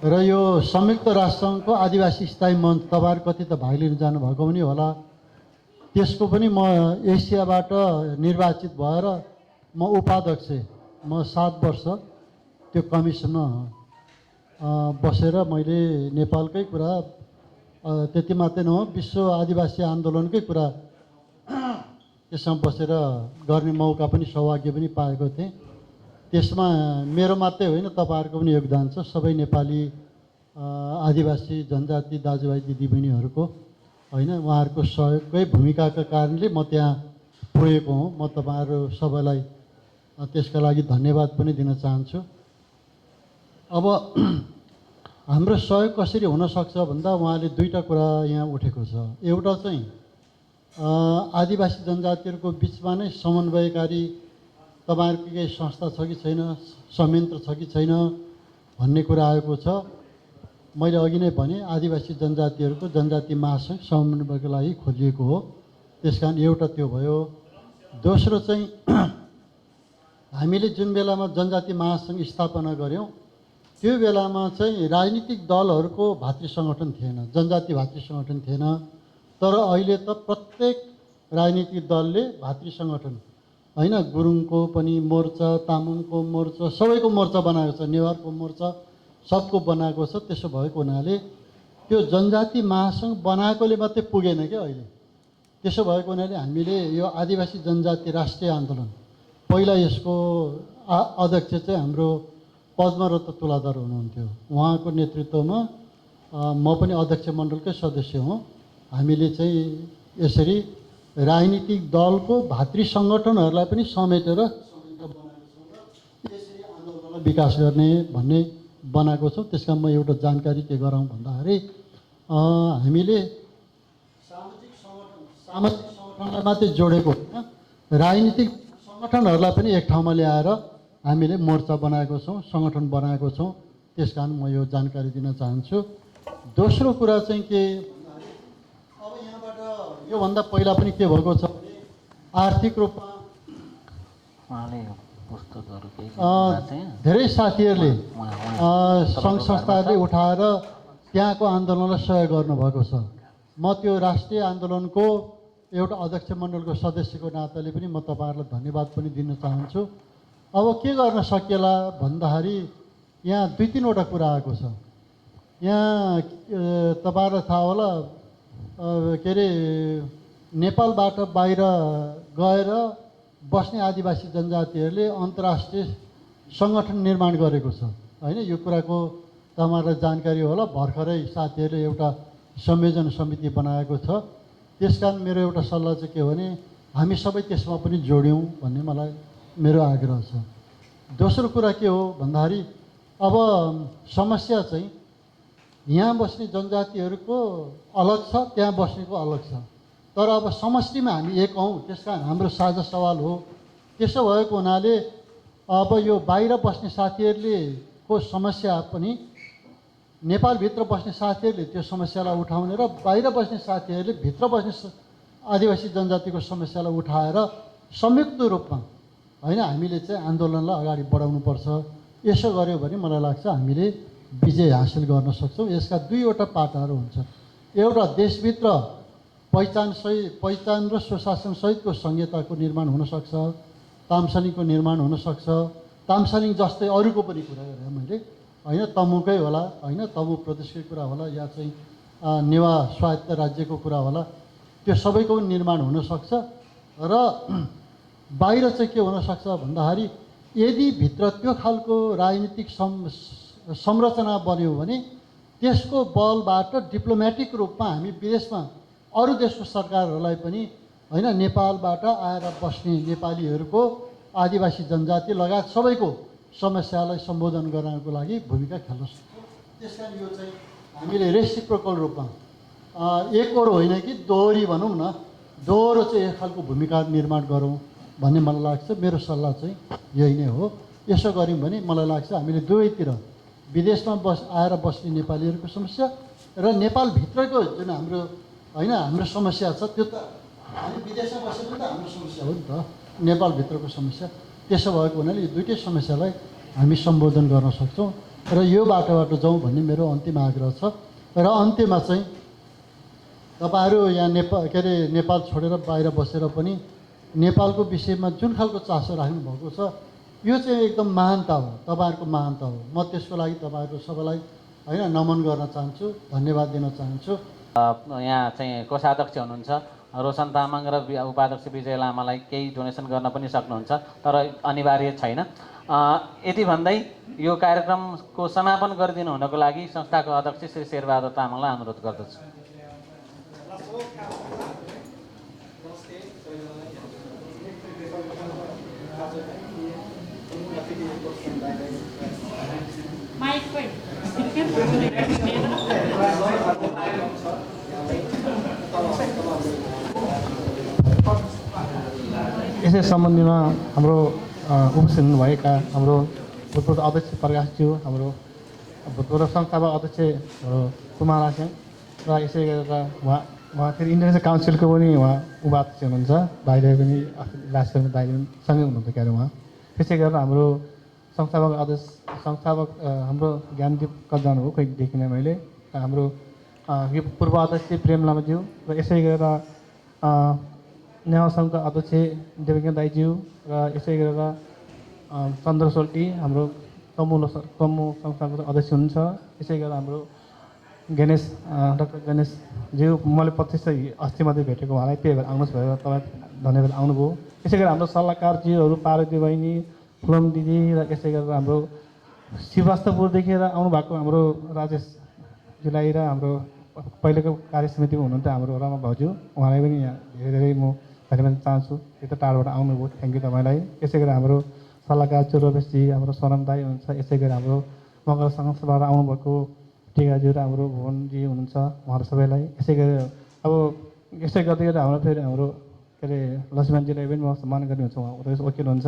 र यो संयुक्त राष्ट्रको आदिवासी स्थायी मञ्च, तपाईँहरू कति त भाग लिन जानुभएको पनि होला, त्यसको पनि म एसियाबाट निर्वाचित भएर म उपाध्यक्ष, म 7 वर्ष त्यो कमिसनमा बसेर मैले नेपालकै कुरा, त्यति मात्रै नहो विश्व आदिवासी आन्दोलनकै कुरा त्यसमा बसेर गर्ने मौका पनि, सौभाग्य पनि पाएको थिएँ। त्यसमा मेरो मात्रै होइन, तपाईँहरूको पनि योगदान छ, सबै नेपाली आदिवासी जनजाति दाजुभाइ दिदीबहिनीहरूको होइन, उहाँहरूको सहयोगकै भूमिकाका कारणले म त्यहाँ पुगेको हुँ। म तपाईँहरू सबैलाई त्यसका लागि धन्यवाद पनि दिन चाहन्छु। अब हाम्रो सहयोग कसरी हुनसक्छ भन्दा उहाँले 2टा कुरा यहाँ उठेको छ। एउटा चाहिँ आदिवासी जनजातिहरूको बिचमा नै समन्वयकारी तपाईँहरूको केही संस्था छ कि छैन, संयन्त्र छ कि छैन भन्ने कुरा आएको छ। मैले अघि नै भने आदिवासी जनजातिहरूको जनजाति महासङ्घ समन्वयको लागि खोलिएको हो। त्यस कारण एउटा त्यो भयो। दोस्रो चाहिँ हामीले जुन बेलामा जनजाति महासङ्घ स्थापना गऱ्यौँ त्यो बेलामा चाहिँ राजनीतिक दलहरूको भातृ सङ्गठन थिएन, जनजाति भातृ सङ्गठन थिएन। तर अहिले त प्रत्येक राजनीतिक दलले भातृ सङ्गठन होइन, गुरुङको पनि मोर्चा, तामाङको मोर्चा, सबैको मोर्चा बनाएको छ, नेवारको मोर्चा, सबको बनाएको छ। त्यसो भएको हुनाले त्यो जनजाति महासङ्घ बनाएकोले मात्रै पुगेन क्या अहिले। त्यसो भएको हुनाले हामीले यो आदिवासी जनजाति राष्ट्रिय आन्दोलन, पहिला यसको अध्यक्ष चाहिँ हाम्रो पद्मरत्न तुलाधर हुनुहुन्थ्यो, उहाँको नेतृत्वमा म पनि अध्यक्ष मण्डलकै सदस्य हुँ। हामीले चाहिँ यसरी राजनीतिक दलको भातृ सङ्गठनहरूलाई पनि समेटेर यसरी आन्दोलनलाई विकास गर्ने भन्ने बनाएको छौँ। त्यसका म एउटा जानकारी के गराउँ भन्दाखेरि हामीले सामाजिक सङ्गठनलाई मात्रै जोडेको होइन, राजनीतिक सङ्गठनहरूलाई पनि एक ठाउँमा ल्याएर हामीले मोर्चा बनाएको छौँ, सङ्गठन बनाएको छौँ। त्यस कारण म यो जानकारी दिन चाहन्छु। दोस्रो कुरा चाहिँ के, अब यहाँबाट योभन्दा पहिला पनि के भएको छ भने आर्थिक रूपमा धेरै साथीहरूले सङ्घ संस्थाहरूले उठाएर त्यहाँको आन्दोलनलाई सहयोग गर्नुभएको छ। म त्यो राष्ट्रिय आन्दोलनको एउटा अध्यक्ष मण्डलको सदस्यको नाताले पनि म तपाईँहरूलाई धन्यवाद पनि दिन चाहन्छु। अब के गर्न सकिएला भन्दाखेरि यहाँ 2-3 वटा कुरा आएको छ। यहाँ तपाईँहरूलाई थाहा होला के अरे नेपालबाट बाहिर गएर बस्ने आदिवासी जनजातिहरूले अन्तर्राष्ट्रिय सङ्गठन निर्माण गरेको छ होइन। यो कुराको तपाईँहरूलाई जानकारी होला। भर्खरै साथीहरूले एउटा संयोजन समिति बनाएको छ। त्यसकारण मेरो एउटा सल्लाह चाहिँ के हो भने हामी सबै त्यसमा पनि जोड्यौँ भन्ने मलाई मेरो आग्रह छ। दोस्रो कुरा के हो भन्दाखेरि अब समस्या चाहिँ यहाँ बस्ने जनजातिहरूको अलग छ, त्यहाँ बस्नेको अलग छ। तर अब समष्टिमा हामी एक हौँ, त्यस कारण हाम्रो साझा सवाल हो। त्यसो भएको हुनाले अब यो बाहिर बस्ने साथीहरूले को समस्या पनि नेपालभित्र बस्ने साथीहरूले त्यो समस्यालाई उठाउने र बाहिर बस्ने साथीहरूले भित्र बस्ने आदिवासी जनजातिको समस्यालाई उठाएर संयुक्त रूपमा होइन हामीले चाहिँ आन्दोलनलाई अगाडि बढाउनुपर्छ। यसो गऱ्यो भने मलाई लाग्छ हामीले विजय हासिल गर्न सक्छौँ। यसका दुईवटा पाटाहरू हुन्छ। एउटा देशभित्र पहिचान र सुशासनसहितको संहिताको निर्माण हुनसक्छ, तामसालिङको निर्माण हुनसक्छ। तामसालिङ जस्तै अरूको पनि कुरा गरेँ मैले होइन, तमुकै होला होइन, तमु प्रदेशकै कुरा होला या चाहिँ नेवा स्वायत्त राज्यको कुरा होला, त्यो सबैको निर्माण हुनसक्छ। र बाहिर चाहिँ के हुनसक्छ भन्दाखेरि यदि भित्र त्यो खालको राजनीतिक संरचना बन्यो भने त्यसको बलबाट डिप्लोमेटिक रूपमा हामी विदेशमा अरू देशको सरकारहरूलाई पनि होइन नेपालबाट आएर बस्ने नेपालीहरूको आदिवासी जनजाति लगायत सबैको समस्यालाई सम्बोधन गर्नको लागि भूमिका खेल्न सक्छौँ। त्यस कारण यो चाहिँ हामीले रेसिप्रोकल रूपमा एकहोरो होइन कि दोहोरी भनौँ न, दोहोरो चाहिँ एक खालको भूमिका निर्माण गरौँ भन्ने मलाई लाग्छ। मेरो सल्लाह चाहिँ यही नै हो। यसो गऱ्यौँ भने मलाई लाग्छ हामीले दुवैतिर विदेशमा आएर बस्ने नेपालीहरूको समस्या र नेपालभित्रको जुन हाम्रो होइन हाम्रो समस्या छ त्यो त हामी विदेशमा बसेर पनि त हाम्रो समस्या हो नि त, नेपालभित्रको समस्या। त्यसो भएको हुनाले यो दुइटै समस्यालाई हामी सम्बोधन गर्न सक्छौँ र यो बाटोबाट जाउँ भन्ने मेरो अन्तिम आग्रह छ। र अन्त्यमा चाहिँ तपाईँहरू यहाँ के अरे नेपाल छोडेर बाहिर बसेर पनि नेपालको विषयमा जुन खालको चासो राख्नु भएको छ यो चाहिँ एकदम महानता हो, तपाईँहरूको महानता हो। म त्यसको लागि तपाईँहरू सबैलाई होइन नमन गर्न चाहन्छु, धन्यवाद दिन चाहन्छु। यहाँ चाहिँ कोषाध्यक्ष हुनुहुन्छ रोशन तामाङ र उपाध्यक्ष विजय लामालाई केही डोनेसन गर्न पनि सक्नुहुन्छ, तर अनिवार्य छैन। यति भन्दै यो कार्यक्रमको समापन गरिदिनु हुनको लागि संस्थाको अध्यक्ष श्री शेरबहादुर तामाङलाई अनुरोध गर्दछु। यसै सम्बन्धीमा हाम्रो उपस्थित हुनुभएका हाम्रो भूतपूर्व अध्यक्ष प्रकाशज्यू, हाम्रो भूतपूर्व संस्थापक अध्यक्ष हाम्रो कुमार आस्याङ र यसै गरेर उहाँ फेरि इन्टरनेसनल काउन्सिलको पनि उहाँ उपाध्यक्ष हुनुहुन्छ, बाहिर पनि लास्ट इयरमा बाहिर सँगै हुनुहुन्छ क्यारे उहाँ। त्यसै गरेर हाम्रो संस्थापक हाम्रो ज्ञानदीप कति जानुभयो खोइ देखिनँ मैले, हाम्रो यो पूर्व अध्यक्ष प्रेम लामाज्यू र यसै गरेर नेवा सङ्घका अध्यक्ष देवज्ञ दाइज्यू र यसै गरेर चन्द्र सोल्टी हाम्रो तमु संस्थाको अध्यक्ष हुनुहुन्छ। यसै गरेर हाम्रो गणेश डाक्टर गणेशज्यू, मैले प्रत्यक्ष अस्ति मात्रै भेटेको उहाँलाई, त्यही भएर आउनुहोस् भनेर तपाईँ धन्यवाद आउनुभयो। यसै गरेर हाम्रो सल्लाहकारज्यूहरू पार्वती बहिनी, फुलम दिदी र यसै गरेर हाम्रो श्रीवास्तवपुरदेखि आउनुभएको हाम्रो राजेशजीलाई र हाम्रो पहिलेको कार्य समितिमा हुनुहुन्थ्यो हाम्रो रमा भाउजू, उहाँलाई पनि यहाँ धेरै धेरै म धन्यवाद चाहन्छु। यता टाढोबाट आउनुभयो, थ्याङ्क यू तपाईँलाई। यसै गरी हाम्रो सल्लाहकार चुरवेशजी, हाम्रो सोनम दाई हुनुहुन्छ। यसै गरी हाम्रो मगर संस्थाबाट आउनुभएको टिकाज्यू र हाम्रो भुवनजी हुनुहुन्छ, उहाँहरू सबैलाई। यसै गरी अब यसै गर्दै गर्दा हाम्रो फेरि हाम्रो के अरे लक्ष्मणजीलाई पनि म सम्मान गर्ने हुन्छ, उहाँ उता वकिल हुन्छ।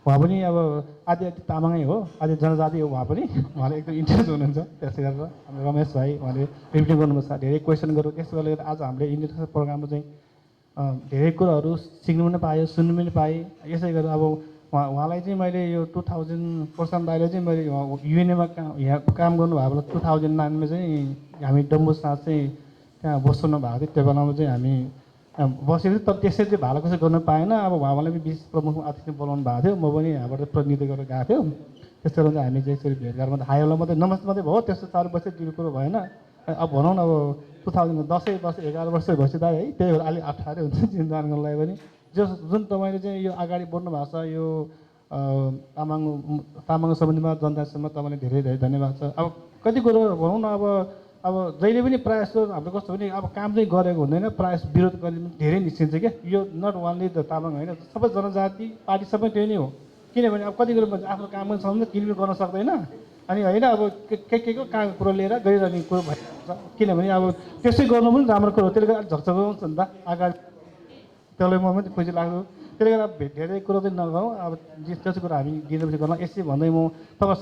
उहाँ पनि अब आदि तामाङै हो, आदि जनजाति हो उहाँ पनि, उहाँले एकदम इन्ट्रेस्ट हुनुहुन्छ। त्यसै गरेर हाम्रो रमेश भाइ उहाँले रिभ्यू गर्नुपर्छ, धेरै क्वेसन गरौँ। त्यसो गरेर आज हामीले इन्टरनेसनल प्रोग्राममा चाहिँ धेरै कुराहरू सिक्नु पनि पायो, सुन्नु पनि पाएँ। यसै गरेर अब उहाँलाई चाहिँ मैले यो 2000 प्रशान्त दाइले चाहिँ मैले युएनएमा यहाँ काम गर्नुभएको बेला 2009मा चाहिँ हामी डम्बुसाथ चाहिँ त्यहाँ बस्नु भएको थियो। त्यो बेलामा चाहिँ हामी बसेको थियो, तर त्यसरी चाहिँ भाला कसै गर्न पाएन। अब उहाँलाई पनि विशेष प्रमुख अतिथि बोलाउनु भएको थियो, म पनि यहाँबाट प्रतिनिधित्व गरेर गएको थियो। त्यस्तो गरेर हामी चाहिँ यसरी भेटघाटमा हाई लेभलमा मात्रै नमस्ते मात्रै भयो, त्यस्तो साह्रो बसेर दिनु कुरो भएन। अब भनौँ न अब 10 वर्ष 11 वर्ष भएपछि दाइ है, त्यही भएर अलिक अप्ठ्यारै हुन्छ चिन्ता गर्नलाई पनि। जुन तपाईँले चाहिँ यो अगाडि बढ्नु भएको छ, यो तामाङ सम्बन्धमा जनतासँग तपाईँले धेरै धेरै धन्यवाद छ। अब कति कुरो भनौँ न, अब जहिले पनि प्रायः जस्तो हाम्रो कस्तो भने अब काम चाहिँ गरेको हुँदैन, प्रायः विरोध गर्ने धेरै निस्किन्छ क्या। यो नट ओन्ली द तामाङ होइन, सबै जनजाति पार्टी सबै त्यही नै हो। किनभने अब कति कुरो आफ्नो काम पनि सक्दैन, किनमेल गर्न सक्दैन, अनि होइन अब के को काम कुरो लिएर गरिरहने कुरो भइन्छ। किनभने अब त्यसै गर्नु पनि राम्रो कुरो हो, त्यसले गर्दा झकझगाउँछ नि त अगाडि, त्यसलाई म पनि खुसी लाग्छ। त्यसले गर्दा धेरै कुरो चाहिँ नगरौँ, अब जस्तो कुरो हामी दिनपछि गर्नु। यसै भन्दै म तपाईँहरू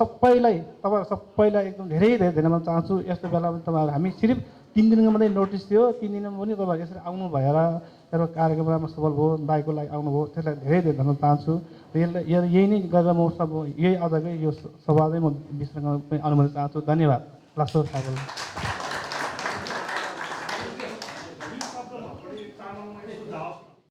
सबैलाई एकदम धेरै धेरै धन्यवाद चाहन्छु। यस्तो बेलामा तपाईँहरू हामी सिर्फ 3 दिनको मात्रै नोटिस थियो, 3 दिनमा पनि तपाईँहरू यसरी आउनु भएर एउटा कार्यक्रम राम्रो सफल भयो, दाइको लागि आउनुभयो, त्यसलाई धेरै धेरै धन्यवाद चाहन्छु। यही नै गरेर म यही आजकै यो सभा चाहिँ म विश्राम गर्न अनुमति चाहन्छु। धन्यवाद। लास्ट